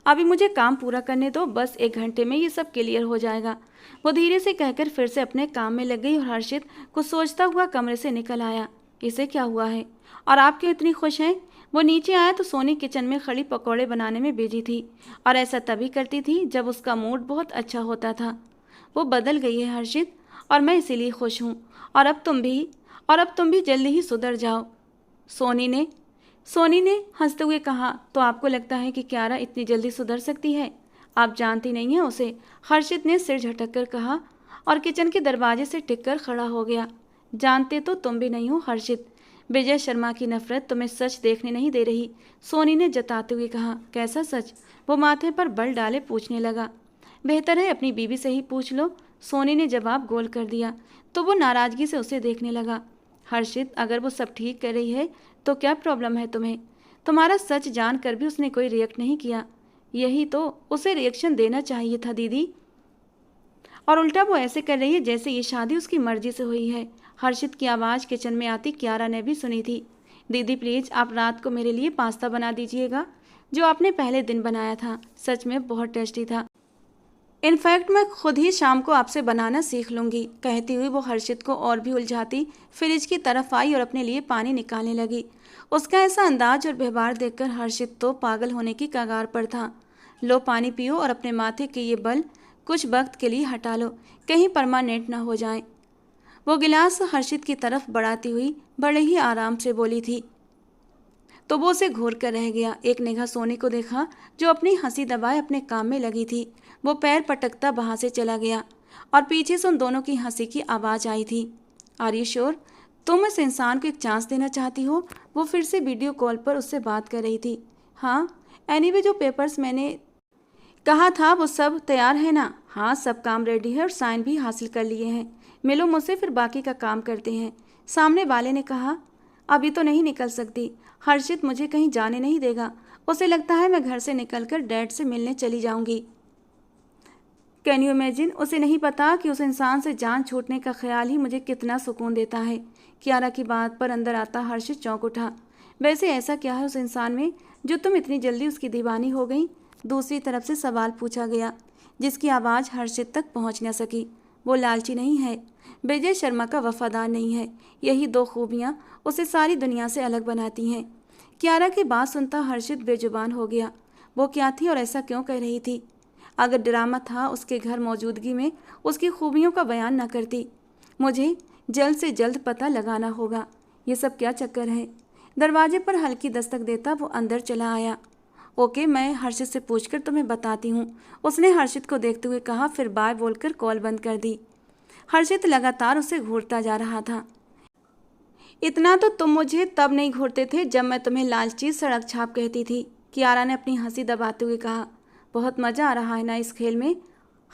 अभी मुझे काम पूरा करने दो, बस 1 घंटे में ये सब क्लियर हो जाएगा। वो धीरे से कहकर फिर से अपने काम में लग गई और हर्षित कुछ सोचता हुआ कमरे से निकल आया। इसे क्या हुआ है और आप क्यों इतनी खुश हैं? वो नीचे आया तो सोनी किचन में खड़ी पकौड़े बनाने में बिजी थी और ऐसा तभी करती थी जब उसका मूड बहुत अच्छा होता था। वो बदल गई है हर्षित, और मैं इसीलिए खुश हूँ। और अब तुम भी जल्दी ही सुधर जाओ। सोनी ने हंसते हुए कहा, तो आपको लगता है कि कियारा इतनी जल्दी सुधर सकती है? आप जानती नहीं हैं उसे। हर्षित ने सिर झटक कर कहा और किचन के दरवाजे से टिककर खड़ा हो गया। जानते तो तुम भी नहीं हो हर्षित। विजय शर्मा की नफरत तुम्हें सच देखने नहीं दे रही, सोनी ने जताते हुए कहा। कैसा सच? वो माथे पर बल डाले पूछने लगा। बेहतर है अपनी बीवी से ही पूछ लो, सोनी ने जवाब गोल कर दिया। तो वो नाराजगी से उसे देखने लगा। हर्षित, अगर वो सब ठीक कर रही है तो क्या प्रॉब्लम है तुम्हें? तुम्हारा सच जानकर भी उसने कोई रिएक्ट नहीं किया। यही तो उसे रिएक्शन देना चाहिए था दीदी, और उल्टा वो ऐसे कर रही है जैसे ये शादी उसकी मर्जी से हुई है। हर्षित की आवाज़ किचन में आती कियारा ने भी सुनी थी। दीदी प्लीज़ आप रात को मेरे लिए पास्ता बना दीजिएगा, जो आपने पहले दिन बनाया था। सच में बहुत टेस्टी था। इनफैक्ट मैं खुद ही शाम को आपसे बनाना सीख लूँगी। कहती हुई वो हर्षित को और भी उलझाती फ्रिज की तरफ आई और अपने लिए पानी निकालने लगी। उसका ऐसा अंदाज और व्यवहार देखकर हर्षित तो पागल होने की कगार पर था। लो पानी पियो और अपने माथे के ये बल कुछ वक्त के लिए हटा लो, कहीं परमानेंट ना हो जाए। वो गिलास हर्षित की तरफ बढ़ाती हुई बड़े ही आराम से बोली थी। तो वो उसे घूर कर रह गया। एक निगाह सोनी को देखा जो अपनी हंसी दबाए अपने काम में लगी थी। वो पैर पटकता वहाँ से चला गया और पीछे से उन दोनों की हंसी की आवाज़ आई थी। Are you sure? तुम इस इंसान को एक चांस देना चाहती हो? वो फिर से वीडियो कॉल पर उससे बात कर रही थी। हाँ, एनीवे जो पेपर्स मैंने कहा था वो सब तैयार है ना? हाँ, सब काम रेडी है और साइन भी हासिल कर लिए हैं। मिलो मुझसे, फिर बाकी का काम करते हैं। सामने वाले ने कहा। अभी तो नहीं निकल सकती। हर्षित मुझे कहीं जाने नहीं देगा। उसे लगता है मैं घर से निकलकर डैड से मिलने चली जाऊंगी। Can you imagine? उसे नहीं पता कि उस इंसान से जान छूटने का ख्याल ही मुझे कितना सुकून देता है। कियारा की बात पर अंदर आता हर्षित चौंक उठा। वैसे ऐसा क्या है उस इंसान में जो तुम इतनी जल्दी उसकी दीवानी हो गई? दूसरी तरफ से सवाल पूछा गया, जिसकी आवाज़ हर्षित तक पहुंच न सकी। वो लालची नहीं है, विजय शर्मा का वफादार नहीं है। यही दो खूबियाँ उसे सारी दुनिया से अलग बनाती हैं। कियारा की बात सुनता हर्षित बेजुबान हो गया। वो क्या थी और ऐसा क्यों कह रही थी? अगर ड्रामा था उसके घर मौजूदगी में उसकी खूबियों का बयान न करती। मुझे जल्द से जल्द पता लगाना होगा, ये सब क्या चक्कर है। दरवाजे पर हल्की दस्तक देता वो अंदर चला आया। ओके, मैं हर्षित से पूछकर तुम्हें बताती हूँ, उसने हर्षित को देखते हुए कहा, फिर बाय बोलकर कॉल बंद कर दी। हर्षित लगातार उसे घूरता जा रहा था। इतना तो तुम मुझे तब नहीं घूरते थे जब मैं तुम्हें लालची सड़क छाप कहती थी, कियारा ने अपनी हंसी दबाते हुए कहा। बहुत मज़ा आ रहा है ना इस खेल में?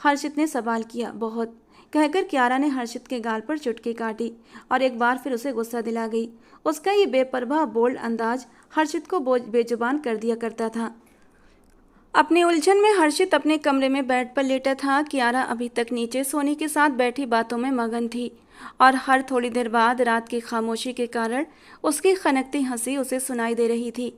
हर्षित ने सवाल किया। बहुत, कहकर कियारा ने हर्षित के गाल पर चुटकी काटी और एक बार फिर उसे गुस्सा दिला गई। उसका ये बेपरवाह बोल्ड अंदाज हर्षित को बेजुबान कर दिया करता था। अपनी उलझन में हर्षित अपने कमरे में बेड पर लेटा था। कियारा अभी तक नीचे सोनी के साथ बैठी बातों में मगन थी और हर थोड़ी देर बाद रात की खामोशी के कारण उसकी खनकती हंसी उसे सुनाई दे रही थी।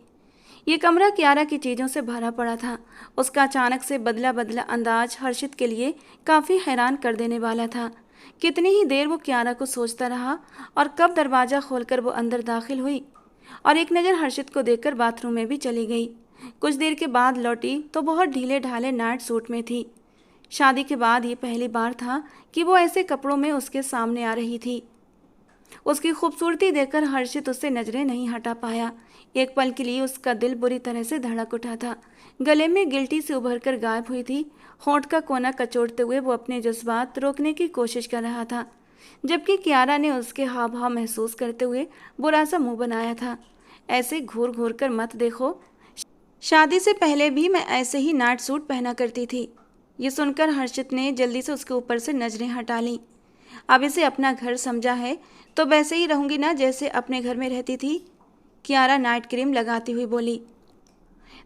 ये कमरा कियारा की चीज़ों से भरा पड़ा था। उसका अचानक से बदला बदला अंदाज हर्षित के लिए काफ़ी हैरान कर देने वाला था। कितनी ही देर वो कियारा को सोचता रहा और कब दरवाज़ा खोलकर वो अंदर दाखिल हुई और एक नज़र हर्षित को देखकर बाथरूम में भी चली गई। कुछ देर के बाद लौटी तो बहुत ढीले ढाले नाइट सूट में थी। शादी के बाद ये पहली बार था कि वो ऐसे कपड़ों में उसके सामने आ रही थी। उसकी खूबसूरती देखकर हर्षित उससे नजरें नहीं हटा पाया। एक पल के लिए उसका दिल बुरी तरह से धड़क उठा था। गले में गिल्टी से उभर कर गायब हुई थी। होंठ का कोना कचोड़ते हुए वो अपने जज्बात रोकने की कोशिश कर रहा था। जबकि कियारा ने उसके हाव भाव महसूस करते हुए बुरा सा मुंह बनाया था। ऐसे घूर घूर कर मत देखो, शादी से पहले भी मैं ऐसे ही नाइट सूट पहना करती थी। ये सुनकर हर्षित ने जल्दी से उसके ऊपर से नजरें हटा लीं। अब इसे अपना घर समझा है तो वैसे ही रहूंगी ना जैसे अपने घर में रहती थी, कियारा नाइट क्रीम लगाती हुई बोली।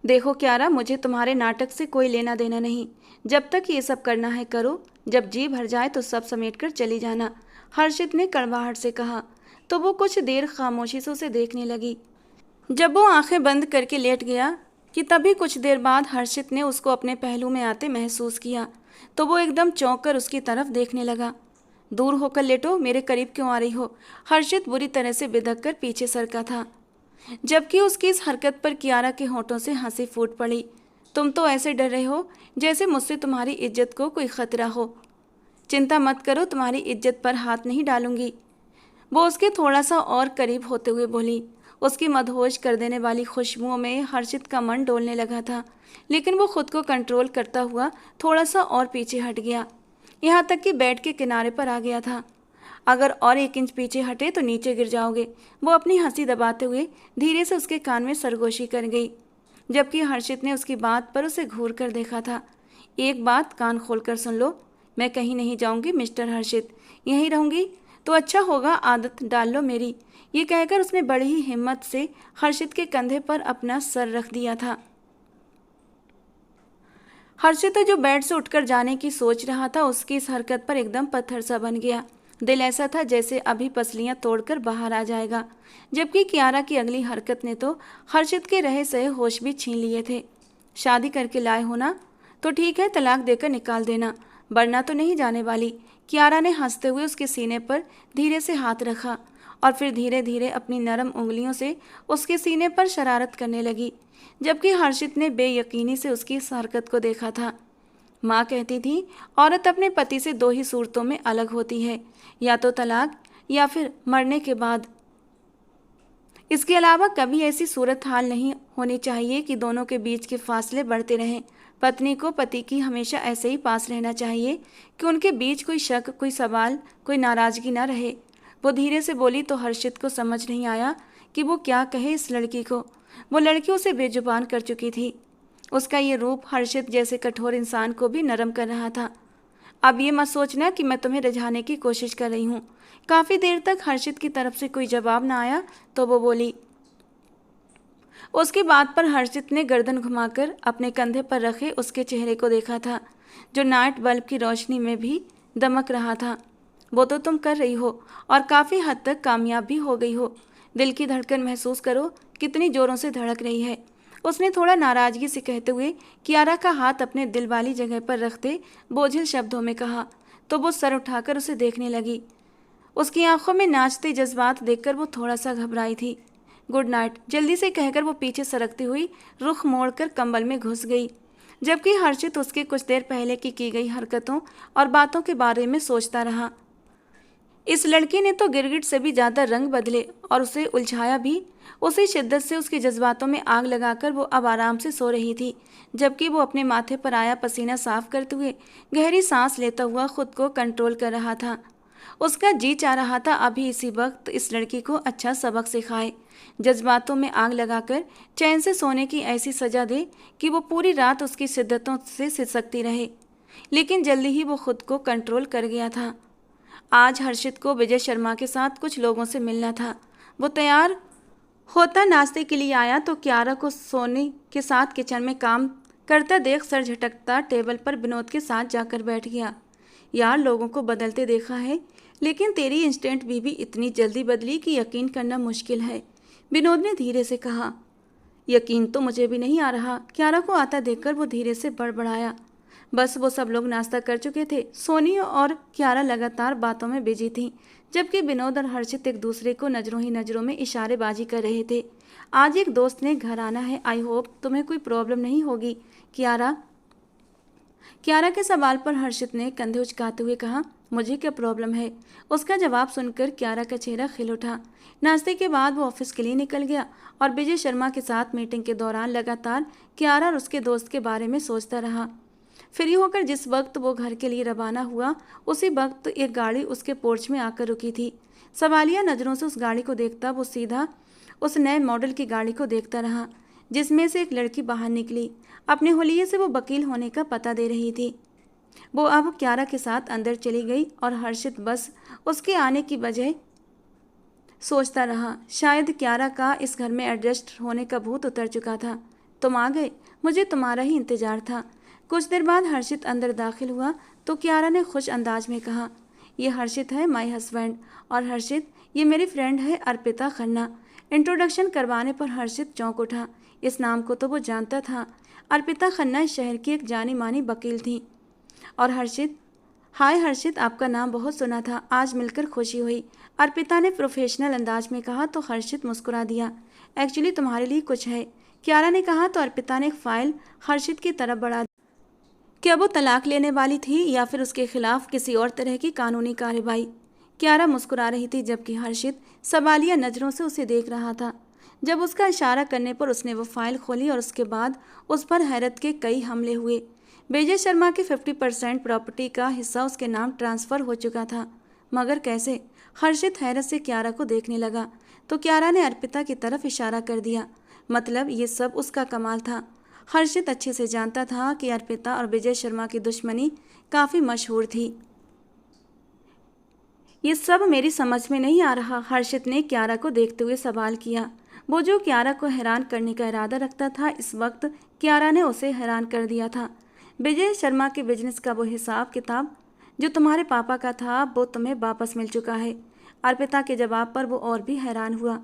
देखो कियारा, मुझे तुम्हारे नाटक से कोई लेना देना नहीं। जब तक ये सब करना है करो, जब जी भर जाए तो सब समेट कर चली जाना, हर्षित ने कड़वाहट से कहा। तो वो कुछ देर खामोशी से उसे देखने लगी। जब वो आंखें बंद करके लेट गया कि तभी कुछ देर बाद हर्षित ने उसको अपने पहलू में आते महसूस किया, तो वो एकदम चौंक कर उसकी तरफ देखने लगा। दूर होकर लेटो, मेरे करीब क्यों आ रही हो? हर्षित बुरी तरह से बिदक कर पीछे सरका था, जबकि उसकी इस हरकत पर कियारा के होंठों से हंसी फूट पड़ी। तुम तो ऐसे डर रहे हो जैसे मुझसे तुम्हारी इज्जत को कोई खतरा हो। चिंता मत करो, तुम्हारी इज्जत पर हाथ नहीं डालूंगी, वो उसके थोड़ा सा और करीब होते हुए बोली। उसकी मदहोश कर देने वाली खुशबुओं में हर्षित का मन डोलने लगा था, लेकिन वो खुद को कंट्रोल करता हुआ थोड़ा सा और पीछे हट गया, यहाँ तक कि बेड के किनारे पर आ गया था। अगर और 1 इंच पीछे हटे तो नीचे गिर जाओगे, वो अपनी हंसी दबाते हुए धीरे से उसके कान में सरगोशी कर गई, जबकि हर्षित ने उसकी बात पर उसे घूर कर देखा था। एक बात कान खोलकर सुन लो, मैं कहीं नहीं जाऊंगी मिस्टर हर्षित, यहीं रहूंगी तो अच्छा होगा, आदत डाल लो मेरी। ये कहकर उसने बड़ी ही हिम्मत से हर्षित के कंधे पर अपना सर रख दिया था। हर्षित जो बेड से उठकर जाने की सोच रहा था, उसकी इस हरकत पर एकदम पत्थर सा बन गया। दिल ऐसा था जैसे अभी पसलियां तोड़कर बाहर आ जाएगा, जबकि कियारा की अगली हरकत ने तो हर्षित के रहे सहे होश भी छीन लिए थे। शादी करके लाए हो ना, तो ठीक है, तलाक देकर निकाल देना, वरना तो नहीं जाने वाली। कियारा ने हंसते हुए उसके सीने पर धीरे से हाथ रखा और फिर धीरे धीरे अपनी नरम उंगलियों से उसके सीने पर शरारत करने लगी, जबकि हर्षित ने बेयकीनी से उसकी इस हरकत को देखा था। माँ कहती थी औरत अपने पति से 2 ही सूरतों में अलग होती है, या तो तलाक या फिर मरने के बाद। इसके अलावा कभी ऐसी सूरत हाल नहीं होनी चाहिए कि दोनों के बीच के फासले बढ़ते रहें। पत्नी को पति की हमेशा ऐसे ही पास रहना चाहिए कि उनके बीच कोई शक, कोई सवाल, कोई नाराजगी न रहे। वो धीरे से बोली तो हर्षित को समझ नहीं आया कि वो क्या कहे इस लड़की को। वो लड़की उसे बेजुबान कर चुकी थी। उसका ये रूप हर्षित जैसे कठोर इंसान को भी नरम कर रहा था। अब ये मत सोचना कि मैं तुम्हें रिझाने की कोशिश कर रही हूँ। काफ़ी देर तक हर्षित की तरफ से कोई जवाब न आया तो वो बोली। उसकी बात पर हर्षित ने गर्दन घुमाकर अपने कंधे पर रखे उसके चेहरे को देखा था, जो नाइट बल्ब की रोशनी में भी दमक रहा था। वो तो तुम कर रही हो और काफ़ी हद तक कामयाब भी हो गई हो। दिल की धड़कन महसूस करो, कितनी ज़ोरों से धड़क रही है, उसने थोड़ा नाराज़गी से कहते हुए कियारा का हाथ अपने दिल वाली जगह पर रखते बोझिल शब्दों में कहा, तो वो सर उठाकर उसे देखने लगी। उसकी आंखों में नाचते जज्बात देखकर वो थोड़ा सा घबराई थी। गुड नाइट जल्दी से कहकर वो पीछे सरकती हुई रुख मोड़कर कंबल में घुस गई, जबकि हर्षित उसके कुछ देर पहले की गई हरकतों और बातों के बारे में सोचता रहा। इस लड़की ने तो गिरगिट से भी ज़्यादा रंग बदले और उसे उलझाया भी। उसी शिद्दत से उसके जज्बातों में आग लगाकर वो अब आराम से सो रही थी, जबकि वो अपने माथे पर आया पसीना साफ करते हुए गहरी सांस लेता हुआ खुद को कंट्रोल कर रहा था। उसका जी चाह रहा था अभी इसी वक्त इस लड़की को अच्छा सबक सिखाए, जज्बातों में आग लगाकर चैन से सोने की ऐसी सजा दे कि वो पूरी रात उसकी शिद्दतों से सिसकती रहे। लेकिन जल्दी ही वो खुद को कंट्रोल कर गया था। आज हर्षित को विजय शर्मा के साथ कुछ लोगों से मिलना था। वो तैयार होता नाश्ते के लिए आया तो कियारा को सोनी के साथ किचन में काम करता देख सर झटकता टेबल पर विनोद के साथ जाकर बैठ गया। यार, लोगों को बदलते देखा है, लेकिन तेरी इंस्टेंट बीवी इतनी जल्दी बदली कि यकीन करना मुश्किल है, विनोद ने धीरे से कहा। यकीन तो मुझे भी नहीं आ रहा, कियारा को आता देखकर वो धीरे से बड़बड़ाया। बस वो सब लोग नाश्ता कर चुके थे। सोनी और कियारा लगातार बातों में बिजी थीं, जबकि विनोद और हर्षित एक दूसरे को नजरों ही नजरों में इशारेबाजी कर रहे थे। आज एक दोस्त ने घर आना है, आई होप तुम्हें कोई प्रॉब्लम नहीं होगी कियारा। कियारा के सवाल पर हर्षित ने कंधे उचकाते हुए कहा, मुझे क्या प्रॉब्लम है। उसका जवाब सुनकर कियारा का चेहरा खिल उठा। नाश्ते के बाद वो ऑफिस के लिए निकल गया और विजय शर्मा के साथ मीटिंग के दौरान लगातार कियारा और उसके दोस्त के बारे में सोचता रहा। फ्री होकर जिस वक्त वो घर के लिए रवाना हुआ, उसी वक्त एक गाड़ी उसके पोर्च में आकर रुकी थी। सवालिया नज़रों से उस गाड़ी को देखता वो सीधा उस नए मॉडल की गाड़ी को देखता रहा, जिसमें से एक लड़की बाहर निकली। अपने हुलिये से वो वकील होने का पता दे रही थी। वो अब क्यारा के साथ अंदर चली गई और हर्षित बस उसके आने की वजह सोचता रहा। शायद क्यारा का इस घर में एडजस्ट होने का भूत उतर चुका था। तुम आ गए, मुझे तुम्हारा ही इंतजार था। कुछ देर बाद हर्षित अंदर दाखिल हुआ तो क्यारा ने खुश अंदाज में कहा, ये हर्षित है माय हस्बैंड, और हर्षित ये मेरी फ्रेंड है अर्पिता खन्ना। इंट्रोडक्शन करवाने पर हर्षित चौंक उठा। इस नाम को तो वो जानता था। अर्पिता खन्ना इस शहर की एक जानी मानी वकील थी। और हर्षित, हाय हर्षित, आपका नाम बहुत सुना था, आज मिलकर खुशी हुई, अर्पिता ने प्रोफेशनल अंदाज में कहा तो हर्षित मुस्कुरा दिया। एक्चुअली तुम्हारे लिए कुछ है, क्यारा ने कहा तो अर्पिता ने एक फाइल हर्षित की तरफ बढ़ा दी। क्या वो तलाक लेने वाली थी या फिर उसके खिलाफ किसी और तरह की कानूनी कार्रवाई? क्यारा मुस्कुरा रही थी जबकि हर्षित सवालिया नज़रों से उसे देख रहा था। जब उसका इशारा करने पर उसने वो फाइल खोली और उसके बाद उस पर हैरत के कई हमले हुए। विजय शर्मा की 50% प्रॉपर्टी का हिस्सा उसके नाम ट्रांसफ़र हो चुका था। मगर कैसे? हर्षित हैरत से क्यारा को देखने लगा तो क्यारा ने अर्पिता की तरफ इशारा कर दिया। मतलब ये सब उसका कमाल था। हर्षित अच्छे से जानता था कि अर्पिता और विजय शर्मा की दुश्मनी काफ़ी मशहूर थी। ये सब मेरी समझ में नहीं आ रहा, हर्षित ने क्यारा को देखते हुए सवाल किया। वो जो क्यारा को हैरान करने का इरादा रखता था, इस वक्त क्यारा ने उसे हैरान कर दिया था। विजय शर्मा के बिजनेस का वो हिसाब किताब जो तुम्हारे पापा का था वो तुम्हें वापस मिल चुका है। अर्पिता के जवाब पर वो और भी हैरान हुआ।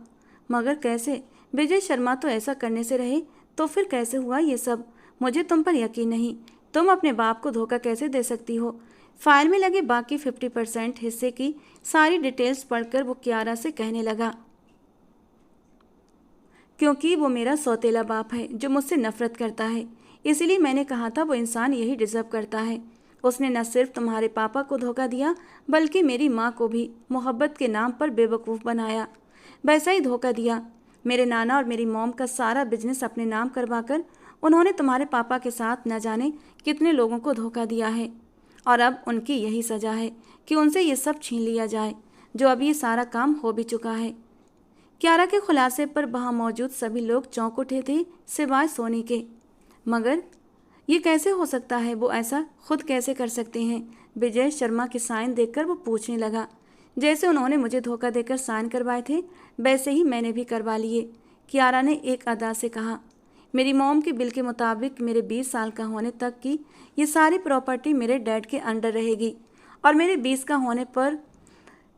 मगर कैसे? विजय शर्मा तो ऐसा करने से रहे, तो फिर कैसे हुआ ये सब? मुझे तुम पर यकीन नहीं। तुम अपने बाप को धोखा कैसे दे सकती हो? फाइल में लगे बाकी 50% हिस्से की सारी डिटेल्स पढ़कर वो क्यारा से कहने लगा, क्योंकि वो मेरा सौतेला बाप है जो मुझसे नफरत करता है। इसीलिए मैंने कहा था वो इंसान यही डिजर्व करता है। उसने न सिर्फ तुम्हारे पापा को धोखा दिया बल्कि मेरी माँ को भी मोहब्बत के नाम पर बेवकूफ़ बनाया। वैसा ही धोखा दिया। मेरे नाना और मेरी मॉम का सारा बिजनेस अपने नाम करवाकर उन्होंने तुम्हारे पापा के साथ न जाने कितने लोगों को धोखा दिया है। और अब उनकी यही सज़ा है कि उनसे ये सब छीन लिया जाए, जो अब ये सारा काम हो भी चुका है। क्यारा के खुलासे पर वहाँ मौजूद सभी लोग चौंक उठे थे सिवाय सोनी के। मगर ये कैसे हो सकता है? वो ऐसा खुद कैसे कर सकते हैं? विजय शर्मा के साइन देखकर वो पूछने लगा। जैसे उन्होंने मुझे धोखा देकर साइन करवाए थे वैसे ही मैंने भी करवा लिए, क्यारा ने एक अदा से कहा। मेरी मॉम के बिल के मुताबिक मेरे 20 साल का होने तक की ये सारी प्रॉपर्टी मेरे डैड के अंडर रहेगी और मेरे 20 का होने पर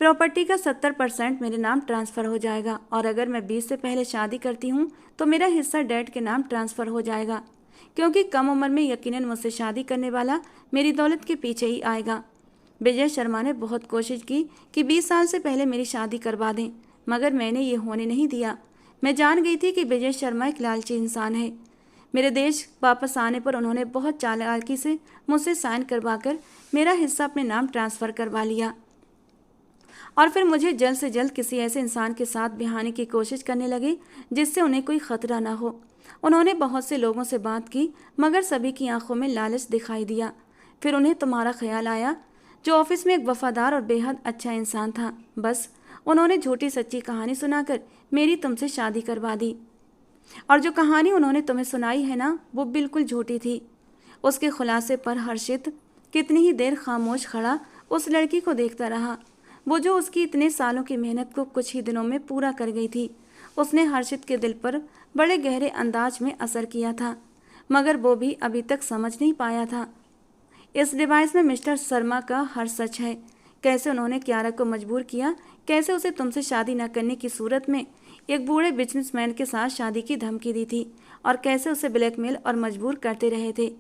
प्रॉपर्टी का 70% मेरे नाम ट्रांसफ़र हो जाएगा। और अगर मैं 20 से पहले शादी करती हूँ तो मेरा हिस्सा डैड के नाम ट्रांसफ़र हो जाएगा, क्योंकि कम उम्र में यकीनन मुझसे शादी करने वाला मेरी दौलत के पीछे ही आएगा। विजय शर्मा ने बहुत कोशिश की कि 20 साल से पहले मेरी शादी करवा दें, मगर मैंने ये होने नहीं दिया। मैं जान गई थी कि विजय शर्मा एक लालची इंसान है। मेरे देश वापस आने पर उन्होंने बहुत चालाकी से मुझसे साइन करवाकर मेरा हिस्सा अपने नाम ट्रांसफ़र करवा लिया और फिर मुझे जल्द से जल्द किसी ऐसे इंसान के साथ ब्याहने की कोशिश करने लगे जिससे उन्हें कोई ख़तरा ना हो। उन्होंने बहुत से लोगों से बात की मगर सभी की आंखों में लालच दिखाई दिया। फिर उन्हें तुम्हारा ख्याल आया, जो ऑफिस में एक वफादार और बेहद अच्छा इंसान था। बस उन्होंने झूठी सच्ची कहानी सुनाकर मेरी तुमसे शादी करवा दी। और जो कहानी उन्होंने तुम्हें सुनाई है ना, वो बिल्कुल झूठी थी। उसके खुलासे पर हर्षित कितनी ही देर खामोश खड़ा उस लड़की को देखता रहा, वो जो उसकी इतने सालों की मेहनत को कुछ ही दिनों में पूरा कर गई थी। उसने हर्षित के दिल पर बड़े गहरे अंदाज में असर किया था, मगर वो भी अभी तक समझ नहीं पाया था इस डिवाइस में मिस्टर शर्मा का हर सच है। कैसे उन्होंने क्यारा को मजबूर किया, कैसे उसे तुमसे शादी न करने की सूरत में एक बूढ़े बिजनेसमैन के साथ शादी की धमकी दी थी, और कैसे उसे ब्लैकमेल और मजबूर करते रहे थे।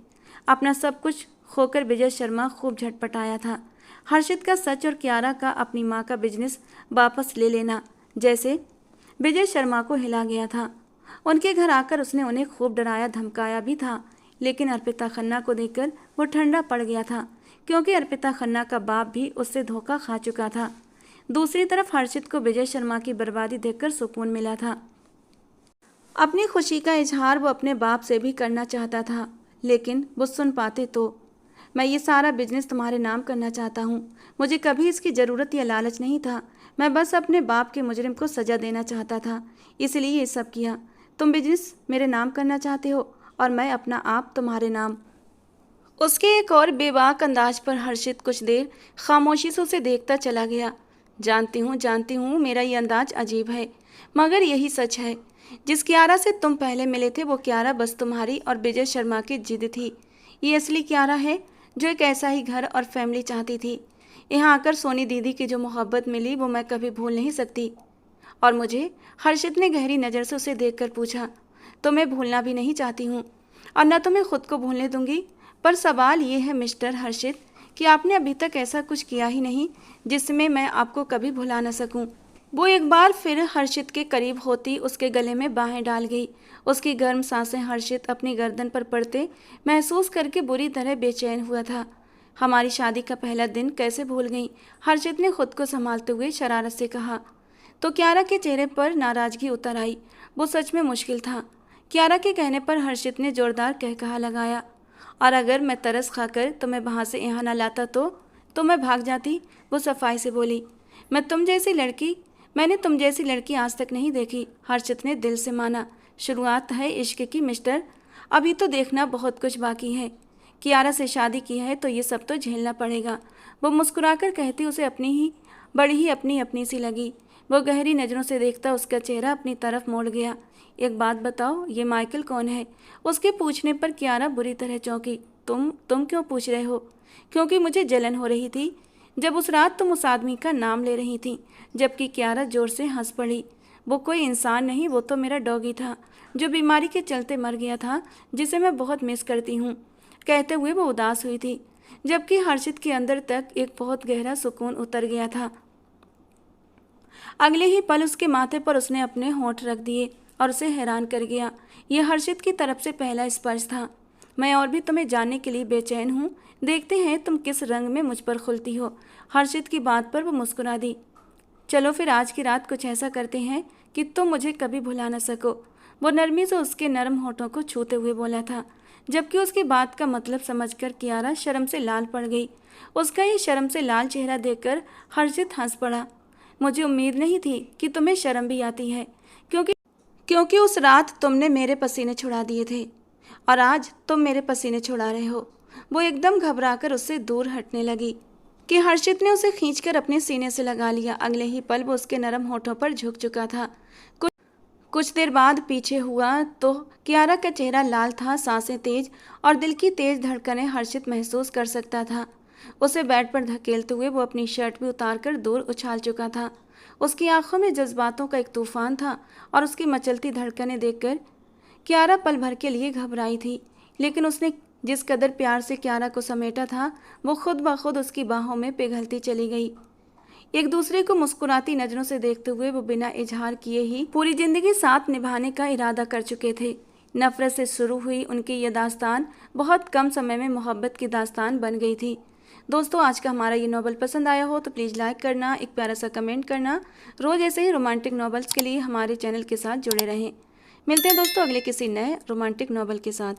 अपना सब कुछ खोकर विजय शर्मा खूब झटपटाया था। हर्षित का सच और क्यारा का अपनी माँ का बिजनेस वापस ले लेना जैसे विजय शर्मा को हिला गया था। उनके घर आकर उसने उन्हें खूब डराया धमकाया भी था, लेकिन अर्पिता खन्ना को देखकर वो ठंडा पड़ गया था, क्योंकि अर्पिता खन्ना का बाप भी उससे धोखा खा चुका था। दूसरी तरफ हर्षित को विजय शर्मा की बर्बादी देखकर सुकून मिला था। अपनी खुशी का इजहार वो अपने बाप से भी करना चाहता था, लेकिन वो सुन पाते तो। मैं ये सारा बिजनेस तुम्हारे नाम करना चाहता हूँ। मुझे कभी इसकी ज़रूरत या लालच नहीं था। मैं बस अपने बाप के मुजरिम को सज़ा देना चाहता था, इसलिए ये सब किया। तुम बिजनेस मेरे नाम करना चाहते हो और मैं अपना आप तुम्हारे नाम। उसके एक और बेबाक अंदाज पर हर्षित कुछ देर खामोशी से उसे देखता चला गया। जानती हूँ मेरा ये अंदाज अजीब है, मगर यही सच है। जिस कियारा से तुम पहले मिले थे वो कियारा बस तुम्हारी और विजय शर्मा की जिद थी। ये असली कियारा है जो एक ऐसा ही घर और फैमिली चाहती थी। यहाँ आकर सोनी दीदी की जो मोहब्बत मिली वो मैं कभी भूल नहीं सकती। और मुझे, हर्षित ने गहरी नज़र से उसे देखकर पूछा, तो मैं भूलना भी नहीं चाहती हूँ और न तो मैं खुद को भूलने दूंगी। पर सवाल ये है मिस्टर हर्षित कि आपने अभी तक ऐसा कुछ किया ही नहीं जिसमें मैं आपको कभी भुला न सकूं। वो एक बार फिर हर्षित के करीब होती उसके गले में बाहें डाल गई। उसकी गर्म सांसें हर्षित अपनी गर्दन पर पड़ते महसूस करके बुरी तरह बेचैन हुआ था। हमारी शादी का पहला दिन कैसे भूल गई, हर्षित ने खुद को संभालते हुए शरारत से कहा। तो कियारा के चेहरे पर नाराजगी उतर आई। वो सच में मुश्किल था। कियारा के कहने पर हर्षित ने जोरदार कहकहा लगाया, और अगर मैं तरस खाकर तुम्हें वहाँ से यहाँ न लाता तो मैं भाग जाती। वो सफाई से बोली, मैंने तुम जैसी लड़की आज तक नहीं देखी। हर्षित ने दिल से माना। शुरुआत है इश्क की मिस्टर, अभी तो देखना बहुत कुछ बाकी है। कियारा से शादी की है तो ये सब तो झेलना पड़ेगा। वो मुस्कुराकर कहती उसे बड़ी ही अपनी सी लगी। वो गहरी नज़रों से देखता उसका चेहरा अपनी तरफ मोड़ गया। एक बात बताओ, ये माइकल कौन है? उसके पूछने पर कियारा बुरी तरह चौंकी। तुम क्यों पूछ रहे हो? क्योंकि मुझे जलन हो रही थी जब उस रात तुम उस आदमी का नाम ले रही थी। जबकि कियारा जोर से हंस पड़ी। वो कोई इंसान नहीं, वो तो मेरा डॉगी था जो बीमारी के चलते मर गया था, जिसे मैं बहुत मिस करती हूँ। कहते हुए वो उदास हुई थी, जबकि हर्षित के अंदर तक एक बहुत गहरा सुकून उतर गया था। अगले ही पल उसके माथे पर उसने अपने होंठ रख दिए और उसे हैरान कर गया। यह हर्षित की तरफ से पहला स्पर्श था। मैं और भी तुम्हें जानने के लिए बेचैन हूँ। देखते हैं तुम किस रंग में मुझ पर खुलती हो। हर्षित की बात पर वो मुस्कुरा दी। चलो फिर आज की रात कुछ ऐसा करते हैं कि तुम मुझे कभी भुला न सको। वो नरमी से उसके नरम होठों को छूते हुए बोला था, जबकि उसकी बात का मतलब समझकर कियारा शर्म से लाल पड़ गई। उसका ये शर्म से लाल चेहरा देखकर हर्षित हंस पड़ा। मुझे उम्मीद नहीं थी कि तुम्हें शर्म भी आती है, क्योंकि उस रात तुमने मेरे पसीने छुड़ा दिए थे और आज तुम मेरे पसीने छुड़ा रहे हो। वो एकदम घबराकर उससे दूर हटने लगी कि हर्षित ने उसे खींचकर अपने सीने से लगा लिया। अगले ही पल वो उसके नरम होठों पर झुक चुका था। कुछ देर बाद पीछे हुआ तो कियारा का चेहरा लाल था, सांसें तेज और दिल की तेज धड़कनें हर्षित महसूस कर सकता था। उसे बेड पर धकेलते हुए वो अपनी शर्ट भी उतारकर दूर उछाल चुका था। उसकी आंखों में जज्बातों का एक तूफान था और उसकी मचलती धड़कनें देखकर कियारा पल भर के लिए घबराई थी। लेकिन उसने जिस कदर प्यार से कियारा को समेटा था, वो खुद ब खुद उसकी बाहों में पिघलती चली गई। एक दूसरे को मुस्कुराती नजरों से देखते हुए वो बिना इजहार किए ही पूरी जिंदगी साथ निभाने का इरादा कर चुके थे। नफरत से शुरू हुई उनकी ये दास्तान बहुत कम समय में मोहब्बत की दास्तान बन गई थी। दोस्तों, आज का हमारा ये नॉवल पसंद आया हो तो प्लीज़ लाइक करना, एक प्यारा सा कमेंट करना। रोज़ ऐसे ही रोमांटिक नॉवेल्स के लिए हमारे चैनल के साथ जुड़े रहें। मिलते हैं दोस्तों अगले किसी नए रोमांटिक नॉवल के साथ।